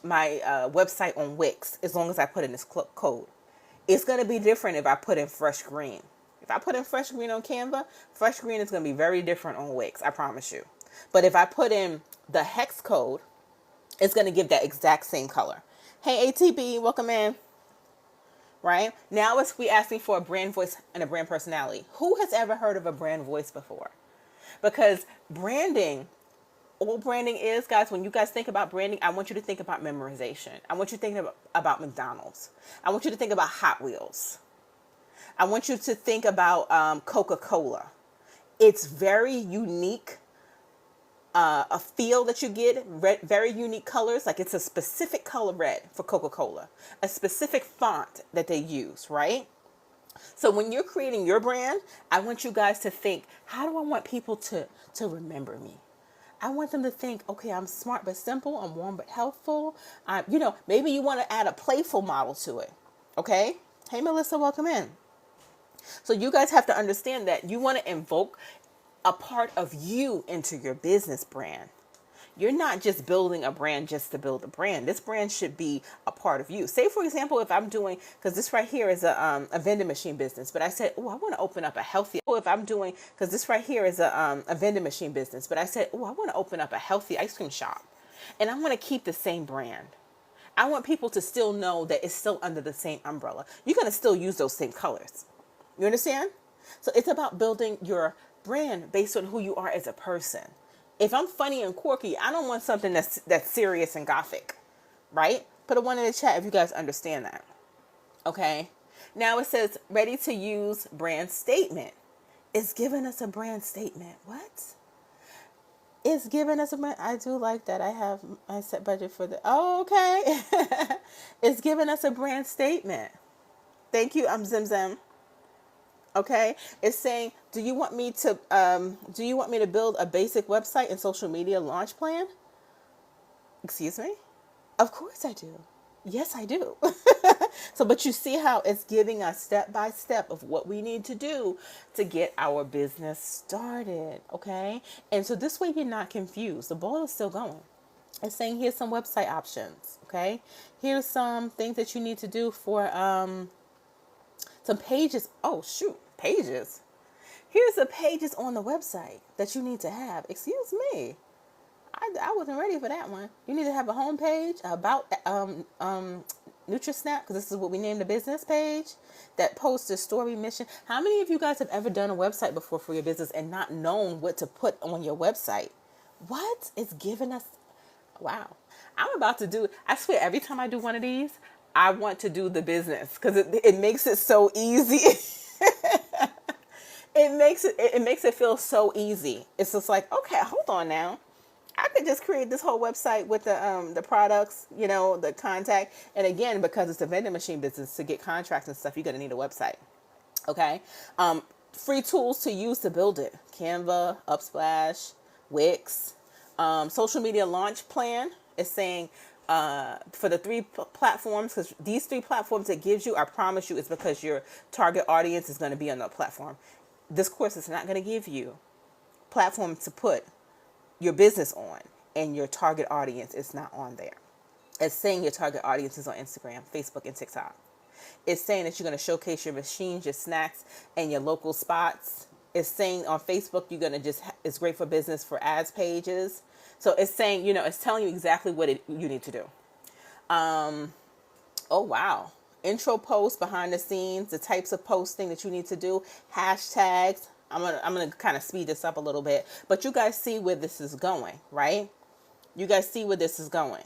Speaker 1: website on Wix, as long as I put in this code. It's going to be different if I put in fresh green. If I put in fresh green on Canva, fresh green is going to be very different on Wix, I promise you. But if I put in the hex code, it's going to give that exact same color. Hey, ATB, welcome in. Right? Now we asking for a brand voice and a brand personality. Who has ever heard of a brand voice before? Because branding, all branding is, guys, when you guys think about branding, I want you to think about memorization. I want you to think about McDonald's. I want you to think about Hot Wheels. I want you to think about Coca-Cola. It's very unique. A feel that you get, very unique colors, like it's a specific color red for Coca-Cola, a specific font that they use, right? So when you're creating your brand, I want you guys to think, how do I want people to remember me? I want them to think, okay, I'm smart but simple, I'm warm but helpful. Maybe you want to add a playful model to it, okay? Hey, Melissa, welcome in. So you guys have to understand that you want to invoke a part of you into your business brand. You're not just building a brand just to build a brand. This brand should be a part of you. Say, for example, if I'm doing, because this right here is a vending machine business, but I said, oh, I want to open up a healthy, because this right here is a vending machine business, but I said, oh, I want to open up a healthy ice cream shop. And I want to keep the same brand. I want people to still know that it's still under the same umbrella. You're going to still use those same colors. You understand? So it's about building your brand based on who you are as a person. If I'm funny and quirky, I don't want something that's serious and gothic, right? Put a 1 in the chat if you guys understand that. Okay. Now it says ready to use brand statement. It's giving us a brand statement. What? It's giving us a brand. I do like that. I set budget for the. Oh, okay. It's giving us a brand statement. Thank you. I'm Zim Zim. Okay, it's saying, do you want me to build a basic website and social media launch plan? Excuse me? Of course I do. Yes, I do. So, but you see how it's giving us step by step of what we need to do to get our business started. Okay, and so this way you're not confused. The ball is still going. It's saying here's some website options. Okay, here's some things that you need to do for some pages. Oh, shoot. Pages. Here's the pages on the website that you need to have. Excuse me. I wasn't ready for that one. You need to have a home page about NutriSnap, because this is what we named the business page, that posts the story, mission. How many of you guys have ever done a website before for your business and not known what to put on your website? What? It's giving us, wow. I'm about to do, I swear every time I do one of these, I want to do the business because it makes it so easy. It makes it feel so easy. It's just like, okay, hold on now. I could just create this whole website with the products, the contact. And again, because it's a vending machine business, to get contracts and stuff, you're going to need a website. Okay. Free tools to use to build it. Canva, Upsplash, Wix. Social media launch plan is saying for the 3 platforms, because these 3 platforms it gives you, I promise you, is because your target audience is going to be on the platform. This course is not going to give you platform to put your business on, and your target audience is not on there. It's saying your target audience is on Instagram, Facebook, and TikTok. It's saying that you're going to showcase your machines, your snacks, and your local spots. It's saying on Facebook, you're going to it's great for business for ads pages. So it's saying, it's telling you exactly what you need to do. Oh, wow. Intro posts, behind the scenes, the types of posting that you need to do, hashtags. I'm gonna kind of speed this up a little bit, but you guys see where this is going, right? You guys see where this is going.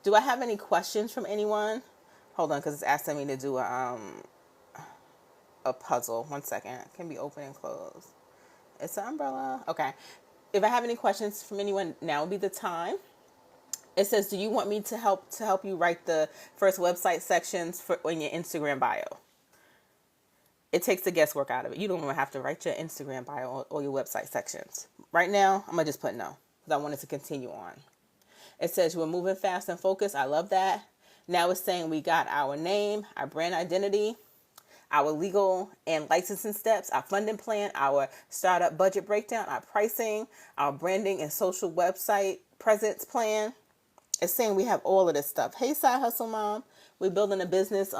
Speaker 1: Do I have any questions from anyone? Hold on, because it's asking me to do a puzzle. One second. It can be open and closed. It's an umbrella. Okay. If I have any questions from anyone, now would be the time. It says, "Do you want me to help you write the first website sections for in your Instagram bio?" It takes the guesswork out of it. You don't even have to write your Instagram bio or your website sections. Right now, I'm gonna just put no because I wanted to continue on. It says we're moving fast and focused. I love that. Now it's saying we got our name, our brand identity, our legal and licensing steps, our funding plan, our startup budget breakdown, our pricing, our branding and social website presence plan. It's saying we have all of this stuff. Hey, Side Hustle Mom, we're building a business,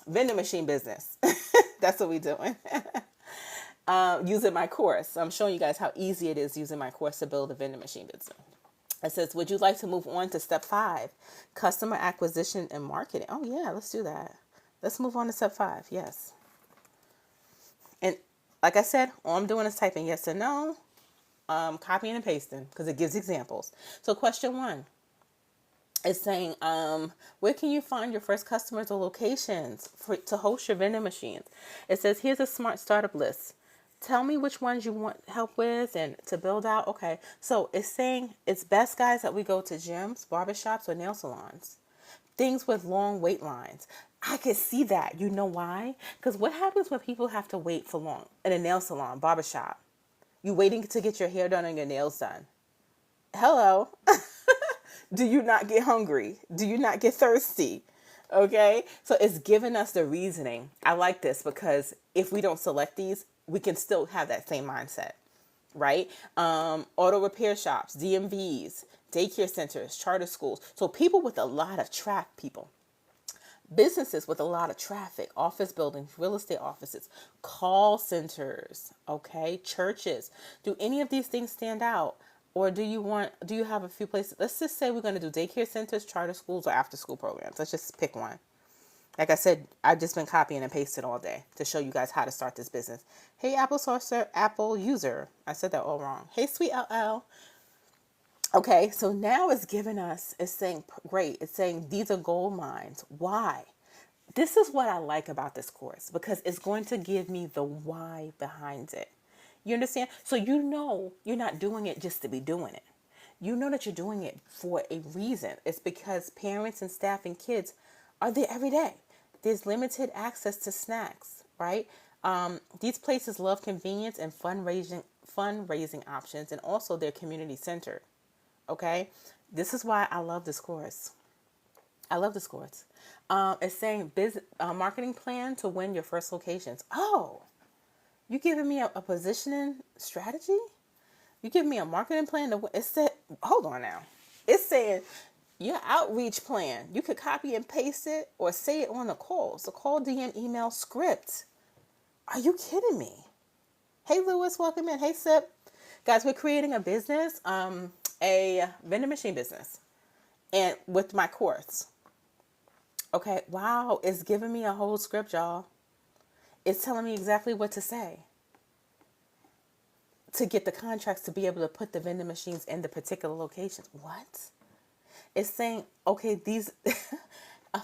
Speaker 1: vending machine business. That's what we're doing. Using my course. I'm showing you guys how easy it is using my course to build a vending machine business. It says, would you like to move on to step 5, customer acquisition and marketing? Oh yeah, let's do that. Let's move on to step 5. Yes. And like I said, all I'm doing is typing yes and no, copying and pasting because it gives examples. So question 1 is saying, where can you find your first customers or locations to host your vending machines? It says, here's a smart startup list. Tell me which ones you want help with and to build out. Okay, so it's saying it's best, guys, that we go to gyms, barbershops, or nail salons. Things with long wait lines. I could see that. You know why? Because what happens when people have to wait for long in a nail salon, barbershop? You waiting to get your hair done and your nails done. Hello. Do you not get hungry? Do you not get thirsty? Okay, so it's giving us the reasoning. I like this because if we don't select these, we can still have that same mindset, right? Auto repair shops, DMVs, daycare centers, charter schools. So people with a lot of businesses with a lot of traffic, office buildings, real estate offices, call centers, okay, churches. Do any of these things stand out? Or do you have a few places? Let's just say we're going to do daycare centers, charter schools, or after school programs. Let's just pick one. Like I said, I've just been copying and pasting all day to show you guys how to start this business. Hey, Apple sourcer, Apple user. I said that all wrong. Hey, sweet LL. Okay, so now it's giving us, it's saying, great. It's saying these are gold mines. Why? This is what I like about this course because it's going to give me the why behind it. You understand? So you know you're not doing it just to be doing it. You know that you're doing it for a reason. It's because parents and staff and kids are there every day. There's limited access to snacks, right? These places love convenience and fundraising options, and also they're community centered. Okay, this is why I love this course. I love this course. It's saying business marketing plan to win your first locations. Oh, you giving me a positioning strategy? You giving me a marketing plan to win? It said, hold on now. It's saying your outreach plan. You could copy and paste it or say it on the call. So call, DM, email, script. Are you kidding me? Hey, Lewis, welcome in. Hey, Sip. Guys, we're creating a business, a vending machine business, and with my course. Okay, wow, it's giving me a whole script, y'all. It's telling me exactly what to say to get the contracts to be able to put the vending machines in the particular locations. What? It's saying, okay, these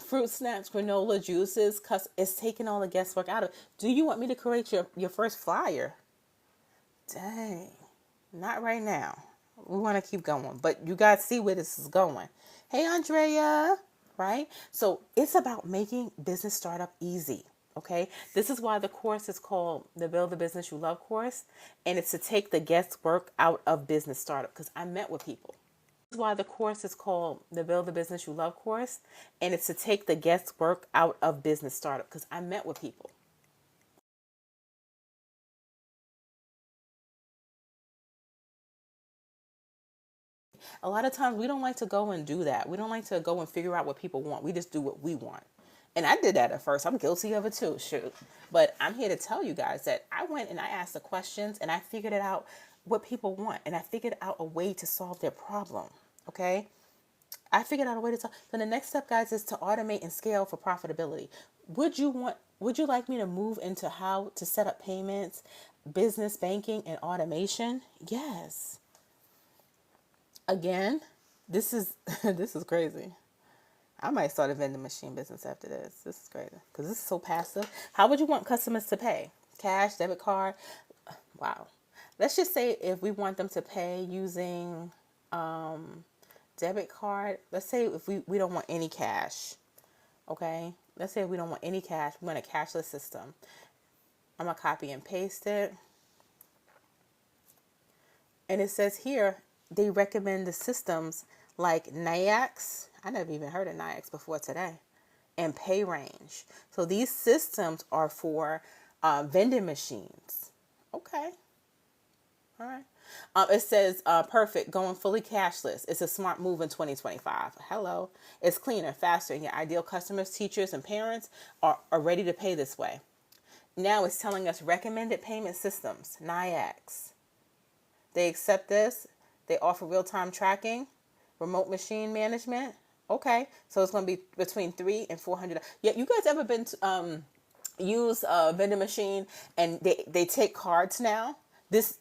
Speaker 1: fruit snacks, granola juices, cause it's taking all the guesswork out of it. Do you want me to create your first flyer? Dang, not right now. We want to keep going, but you guys see where this is going. Hey, Andrea, right? So it's about making business startup easy. Okay, this is why the course is called the Build the Business You Love course, and it's to take the guesswork out of business startup. Because I met with people. This is why the course is called the Build the Business You Love course, and it's to take the guesswork out of business startup. Because I met with people. A lot of times we don't like to go and do that. We don't like to go and figure out what people want. We just do what we want. And I did that at first. I'm guilty of it too, shoot. But I'm here to tell you guys that I went and I asked the questions and I figured it out what people want. And I figured out a way to solve their problem. Okay? I figured out a way to solve. So the next step, guys, is to automate and scale for profitability. Would you like me to move into how to set up payments, business banking, and automation? Yes. Again, this is this is crazy. I might start a vending machine business after this. This is great because this is so passive. How would you want customers to pay? Cash, debit card? Wow. Let's just say if we want them to pay using debit card, let's say if we don't want any cash, okay? Let's say we don't want any cash. We want a cashless system. I'm going to copy and paste it. And it says here, they recommend the systems like NIAX. I never even heard of NIAX before today. And PayRange. So these systems are for vending machines. Okay. All right. It says perfect, going fully cashless. It's a smart move in 2025. Hello. It's cleaner, faster, and your ideal customers, teachers, and parents are ready to pay this way. Now it's telling us recommended payment systems, NIAX. They accept this. They offer real-time tracking, remote machine management. Okay, so it's going to be between $300 and $400. Yeah, you guys ever been to, use a vending machine and they take cards now?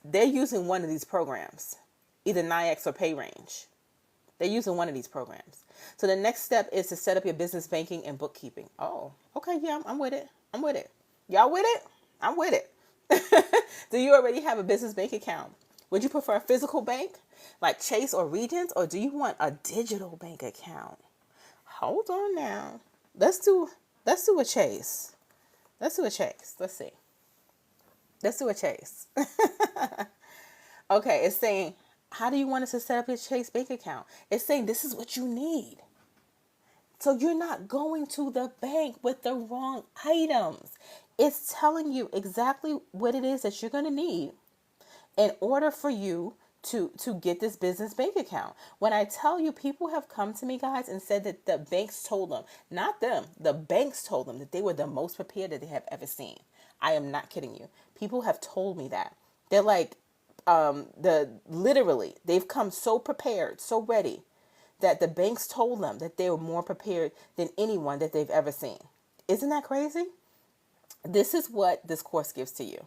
Speaker 1: They're using one of these programs, either NIAX or PayRange. They're using one of these programs. So the next step is to set up your business banking and bookkeeping. Oh, okay, yeah, I'm with it. I'm with it. Y'all with it? I'm with it. Do you already have a business bank account? Would you prefer a physical bank like Chase or Regions, or do you want a digital bank account? Hold on now. Let's do a Chase. Let's do a Chase. Let's see. Let's do a Chase. Okay, it's saying, how do you want us to set up your Chase bank account? It's saying this is what you need. So you're not going to the bank with the wrong items. It's telling you exactly what it is that you're going to need in order for you to get this business bank account. When I tell you, people have come to me, guys, and said that the banks told them, not them, the banks told them that they were the most prepared that they have ever seen. I am not kidding you. People have told me that. They're like, literally, they've come so prepared, so ready, that the banks told them that they were more prepared than anyone that they've ever seen. Isn't that crazy? This is what this course gives to you.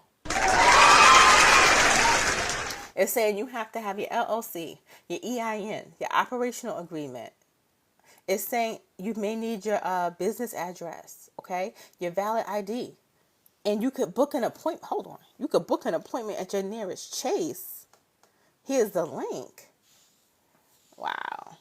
Speaker 1: It's saying you have to have your LLC, your EIN, your operational agreement. It's saying you may need your business address, okay? Your valid ID. And you could book an appointment. Hold on. You could book an appointment at your nearest Chase. Here's the link. Wow.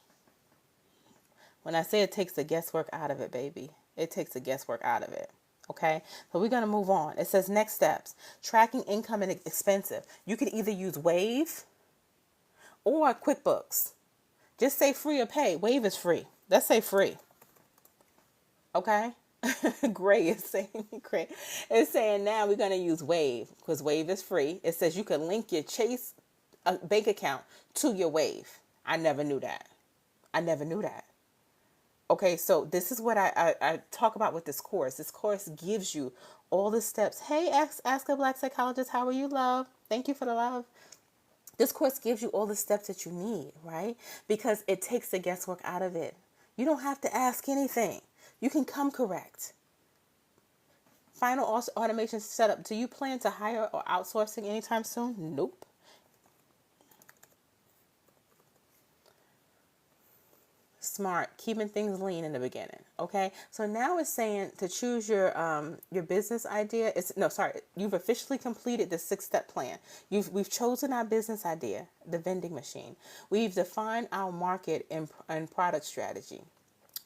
Speaker 1: When I say it takes the guesswork out of it, baby, it takes the guesswork out of it. Okay, so we're going to move on. It says next steps, tracking income and expensive. You could either use Wave or QuickBooks. Just say free or pay. Wave is free. Let's say free. Okay. Gray is saying great. It's saying now we're going to use Wave because Wave is free. It says you can link your Chase bank account to your Wave. I never knew that. I never knew that. Okay, so this is what I talk about with this course. This course gives you all the steps. Hey, Ask a Black Psychologist, how are you, love? Thank you for the love. This course gives you all the steps that you need, right? Because it takes the guesswork out of it. You don't have to ask anything. You can come correct. Final automation setup. Do you plan to hire or outsourcing anytime soon? Nope. Smart, keeping things lean in the beginning. Okay, so now it's saying to choose your business idea. You've officially completed the 6-step plan. We've chosen our business idea, the vending machine. We've defined our market and product strategy.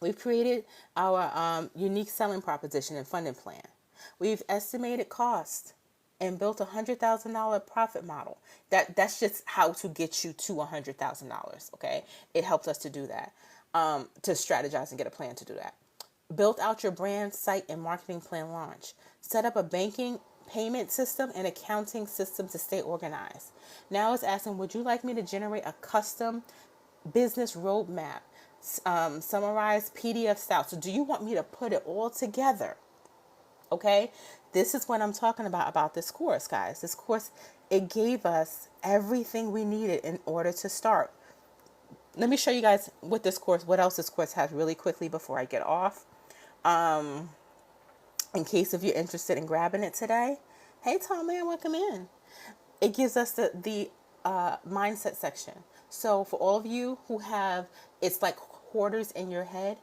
Speaker 1: We've created our unique selling proposition and funding plan. We've estimated cost and built $100,000 profit model. That's just how to get you to $100,000. Okay, it helps us to do that. To strategize and get a plan to do that. Built out your brand, site, and marketing plan launch. Set up a banking, payment system, and accounting system to stay organized. Now it's asking, would you like me to generate a custom business roadmap, summarized PDF style? So do you want me to put it all together? Okay, this is what I'm talking about this course, guys. This course, it gave us everything we needed in order to start. Let me show you guys what else this course has really quickly before I get off. In case if you're interested in grabbing it today. Hey, Tom, man, welcome in. It gives us the mindset section. So for all of you who have, it's like quarters in your head,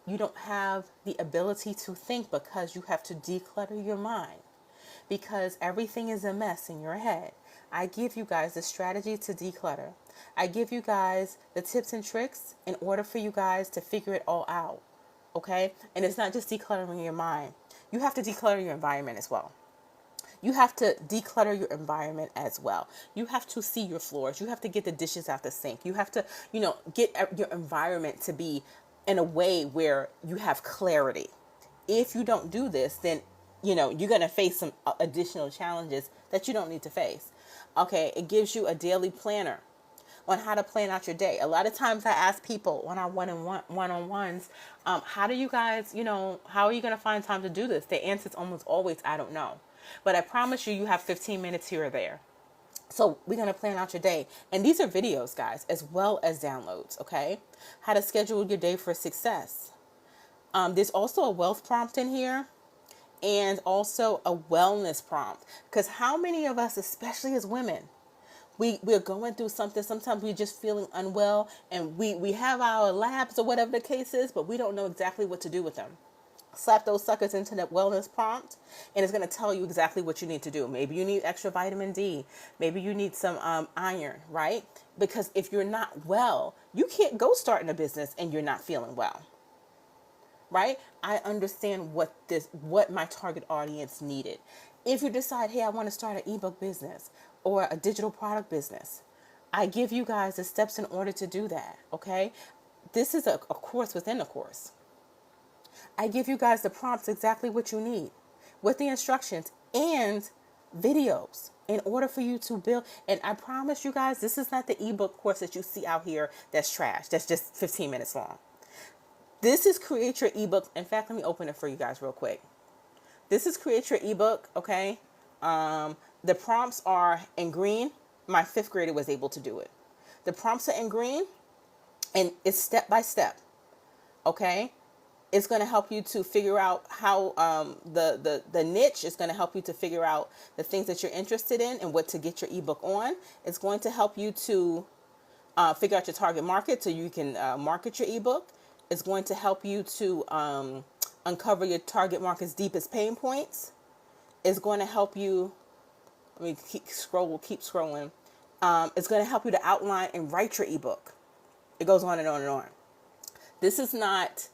Speaker 1: You don't have the ability to think because you have to declutter your mind, because everything is a mess in your head. I give you guys the strategy to declutter. I give you guys the tips and tricks in order for you guys to figure it all out. Okay? And it's not just decluttering your mind. You have to declutter your environment as well. You have to declutter your environment as well. You have to see your floors. You have to get the dishes out the sink. You have to, get your environment to be in a way where you have clarity. If you don't do this, then, you're going to face some additional challenges that you don't need to face. Okay, it gives you a daily planner on how to plan out your day. A lot of times I ask people on our one-on-ones, how do you guys, how are you going to find time to do this? The answer is almost always, I don't know. But I promise you, you have 15 minutes here or there. So we're going to plan out your day. And these are videos, guys, as well as downloads, okay? How to schedule your day for success. There's also a wealth prompt in here and also a wellness prompt. Because how many of us, especially as women, we're going through something. Sometimes we're just feeling unwell and we have our labs or whatever the case is, but we don't know exactly what to do with them. Slap those suckers into that wellness prompt and it's going to tell you exactly what you need to do. Maybe you need extra vitamin D. Maybe you need some iron, right? Because if you're not well, you can't go starting a business and you're not feeling well, right? I understand what my target audience needed. If you decide, hey, I want to start an ebook business or a digital product business, I give you guys the steps in order to do that, okay? This is a course within a course. I give you guys the prompts, exactly what you need, with the instructions and videos in order for you to build. And I promise you guys, this is not the ebook course that you see out here that's trash. That's just 15 minutes long. This is Create Your Ebook. In fact, let me open it for you guys real quick. This is Create Your Ebook, okay? The prompts are in green. My 5th grader was able to do it. The prompts are in green and it's step by step, okay? It's going to help you to figure out how the niche is going to help you to figure out the things that you're interested in and what to get your ebook on. It's going to help you to figure out your target market so you can market your ebook. It's going to help you to uncover your target market's deepest pain points. It's going to help you, let me keep scrolling. It's going to help you to outline and write your ebook. It goes on and on and on. This is not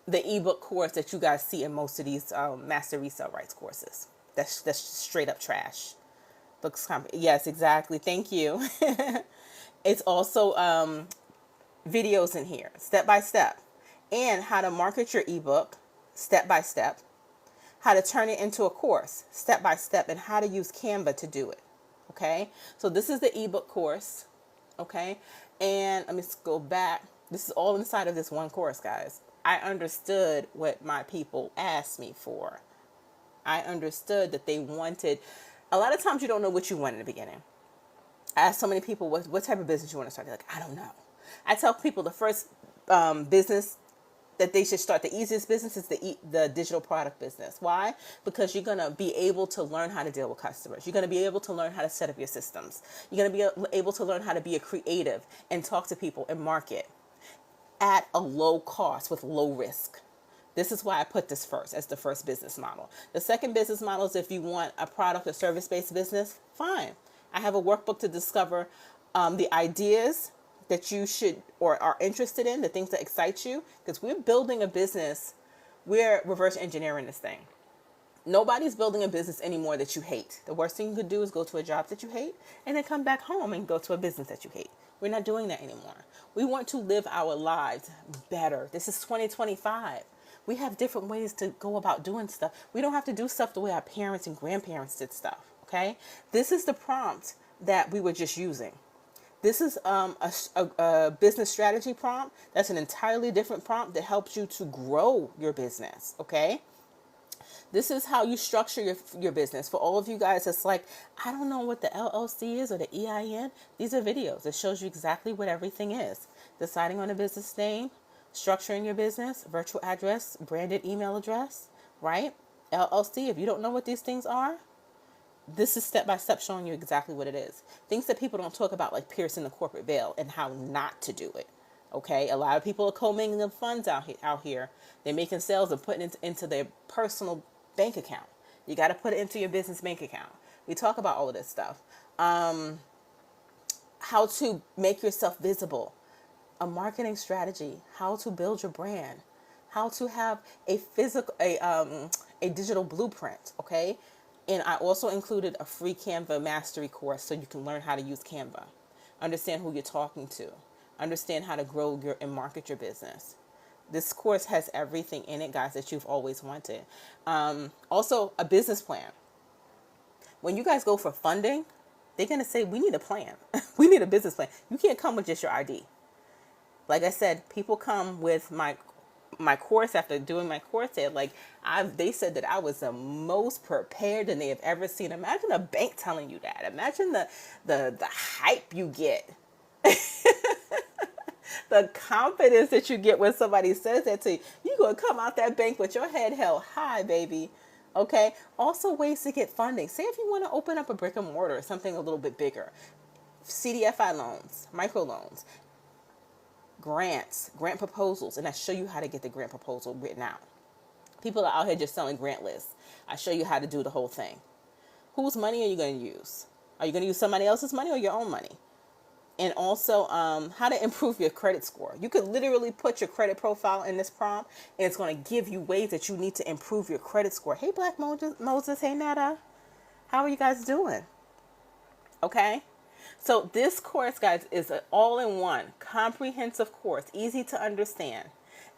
Speaker 1: the ebook course that you guys see in most of these master resale rights courses. That's straight up trash. Yes, exactly. Thank you. It's also videos in here, step by step, and how to market your ebook, step by step, how to turn it into a course, step by step, and how to use Canva to do it. Okay, so this is the ebook course. Okay, and let me just go back. This is all inside of this one course, guys. I understood what my people asked me for. I understood that they wanted, a lot of times you don't know what you want in the beginning. I ask so many people, what type of business you want to start? They're like, I don't know. I tell people the first business that they should start, the easiest business is the digital product business. Why? Because you're going to be able to learn how to deal with customers. You're going to be able to learn how to set up your systems. You're going to be able to learn how to be a creative and talk to people and market at a low cost with low risk. This is why I put this first as the first business model. The second business model is if you want a product or service-based business, fine. I have a workbook to discover the ideas that you should or are interested in, the things that excite you, because we're building a business. We're reverse engineering this thing. Nobody's building a business anymore that you hate. The worst thing you could do is go to a job that you hate and then come back home and go to a business that you hate. We're not doing that anymore. We want to live our lives better. This is 2025. We have different ways to go about doing stuff. We don't have to do stuff the way our parents and grandparents did stuff, okay? This is the prompt that we were just using. This is a business strategy prompt. That's an entirely different prompt that helps you to grow your business, okay? This is how you structure your business. For all of you guys that's like, I don't know what the LLC is or the EIN. These are videos. It shows you exactly what everything is. Deciding on a business name, structuring your business, virtual address, branded email address, right? LLC, if you don't know what these things are, this is step by step showing you exactly what it is. Things that people don't talk about, like piercing the corporate veil and how not to do it. Okay, a lot of people are commingling funds out here. They're making sales and putting it into their personal bank account. You got to put it into your business bank account. We talk about all of this stuff. How to make yourself visible, a marketing strategy, how to build your brand, how to have a digital blueprint. Okay, and I also included a free Canva mastery course so you can learn how to use Canva, understand who you're talking to, understand how to grow and market your business. This course has everything in it, guys, that you've always wanted. Also, a business plan. When you guys go for funding, they're going to say, we need a plan. We need a business plan. You can't come with just your ID. Like I said, people come with my course after doing my course. They said that I was the most prepared than they have ever seen. Imagine a bank telling you that. Imagine the hype you get. The confidence that you get when somebody says that to you. You're going to come out that bank with your head held high, baby. Okay. Also, ways to get funding. Say if you want to open up a brick and mortar, something a little bit bigger. CDFI loans, micro loans, grants, grant proposals, and I show you how to get the grant proposal written out. People are out here just selling grant lists. I show you how to do the whole thing. Whose money are you going to use? Are you going to use somebody else's money or your own money? And also how to improve your credit score. You could literally put your credit profile in this prompt, and it's going to give you ways that you need to improve your credit score. Hey, Black Moses. Hey, Netta. How are you guys doing? Okay. So this course, guys, is an all-in-one, comprehensive course, easy to understand.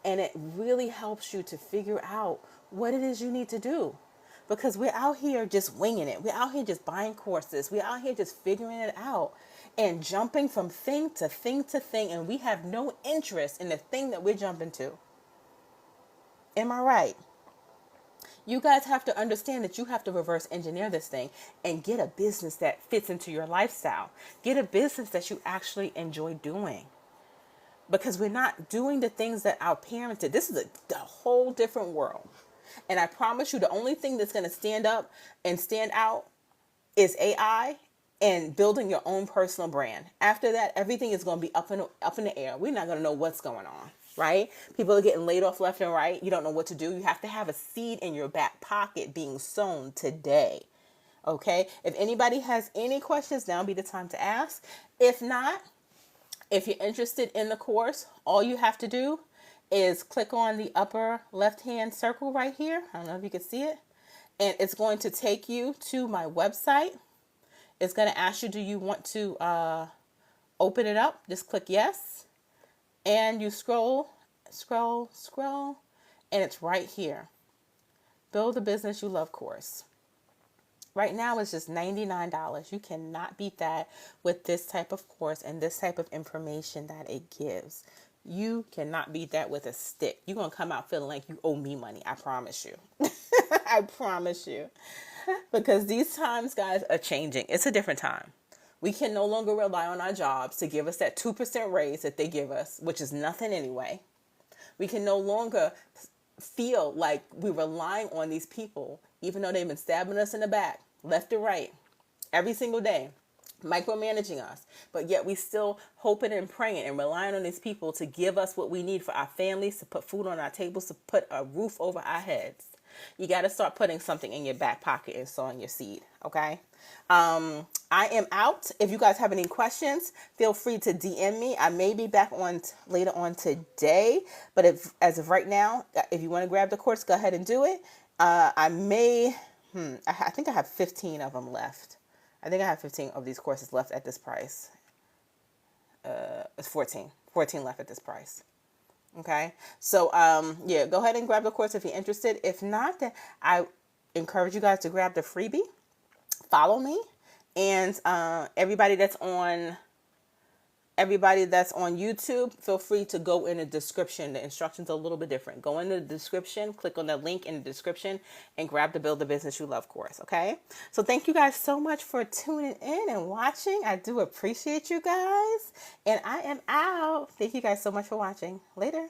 Speaker 1: And it really helps you to figure out what it is you need to do. Because we're out here just winging it. We're out here just buying courses. We're out here just figuring it out and jumping from thing to thing to thing. And we have no interest in the thing that we're jumping to. Am I right? You guys have to understand that you have to reverse engineer this thing and get a business that fits into your lifestyle. Get a business that you actually enjoy doing. Because we're not doing the things that our parents did. This is a whole different world. And I promise you, the only thing that's going to stand up and stand out is AI and building your own personal brand. After that, everything is going to be up in the air. We're not going to know what's going on, right? People are getting laid off left and right. You don't know what to do. You have to have a seed in your back pocket being sown today. Okay? If anybody has any questions, now would be the time to ask. If not, if you're interested in the course, all you have to do is click on the upper left-hand circle right here. I don't know if you can see it. And it's going to take you to my website. It's going to ask you, do you want to open it up? Just click yes. And you scroll, and it's right here. Build the Business You Love course. Right now it's just $99. You cannot beat that with this type of course and this type of information that it gives. You cannot beat that with a stick. You're going to come out feeling like you owe me money. I promise you. I promise you. Because these times, guys, are changing. It's a different time. We can no longer rely on our jobs to give us that 2% raise that they give us, which is nothing anyway. We can no longer feel like we're relying on these people, even though they've been stabbing us in the back, left and right, every single day, micromanaging us. But yet we still hoping and praying and relying on these people to give us what we need for our families, to put food on our tables, to put a roof over our heads. You got to start putting something in your back pocket and sowing your seed. Okay. I am out. If you guys have any questions, feel free to DM me. I may be back on later on today, but as of right now, if you want to grab the course, go ahead and do it. I think I have 15 of them left. I think I have 15 of these courses left at this price. It's 14 left at this price. Okay. So, yeah, go ahead and grab the course if you're interested. If not, then I encourage you guys to grab the freebie. Follow me, and everybody that's on YouTube, feel free to go in the description. The instructions are a little bit different. Go in the description, click on the link in the description, and grab the Build the Business You Love course. Okay. So thank you guys so much for tuning in and watching. I do appreciate you guys, and I am out. Thank you guys so much for watching. Later.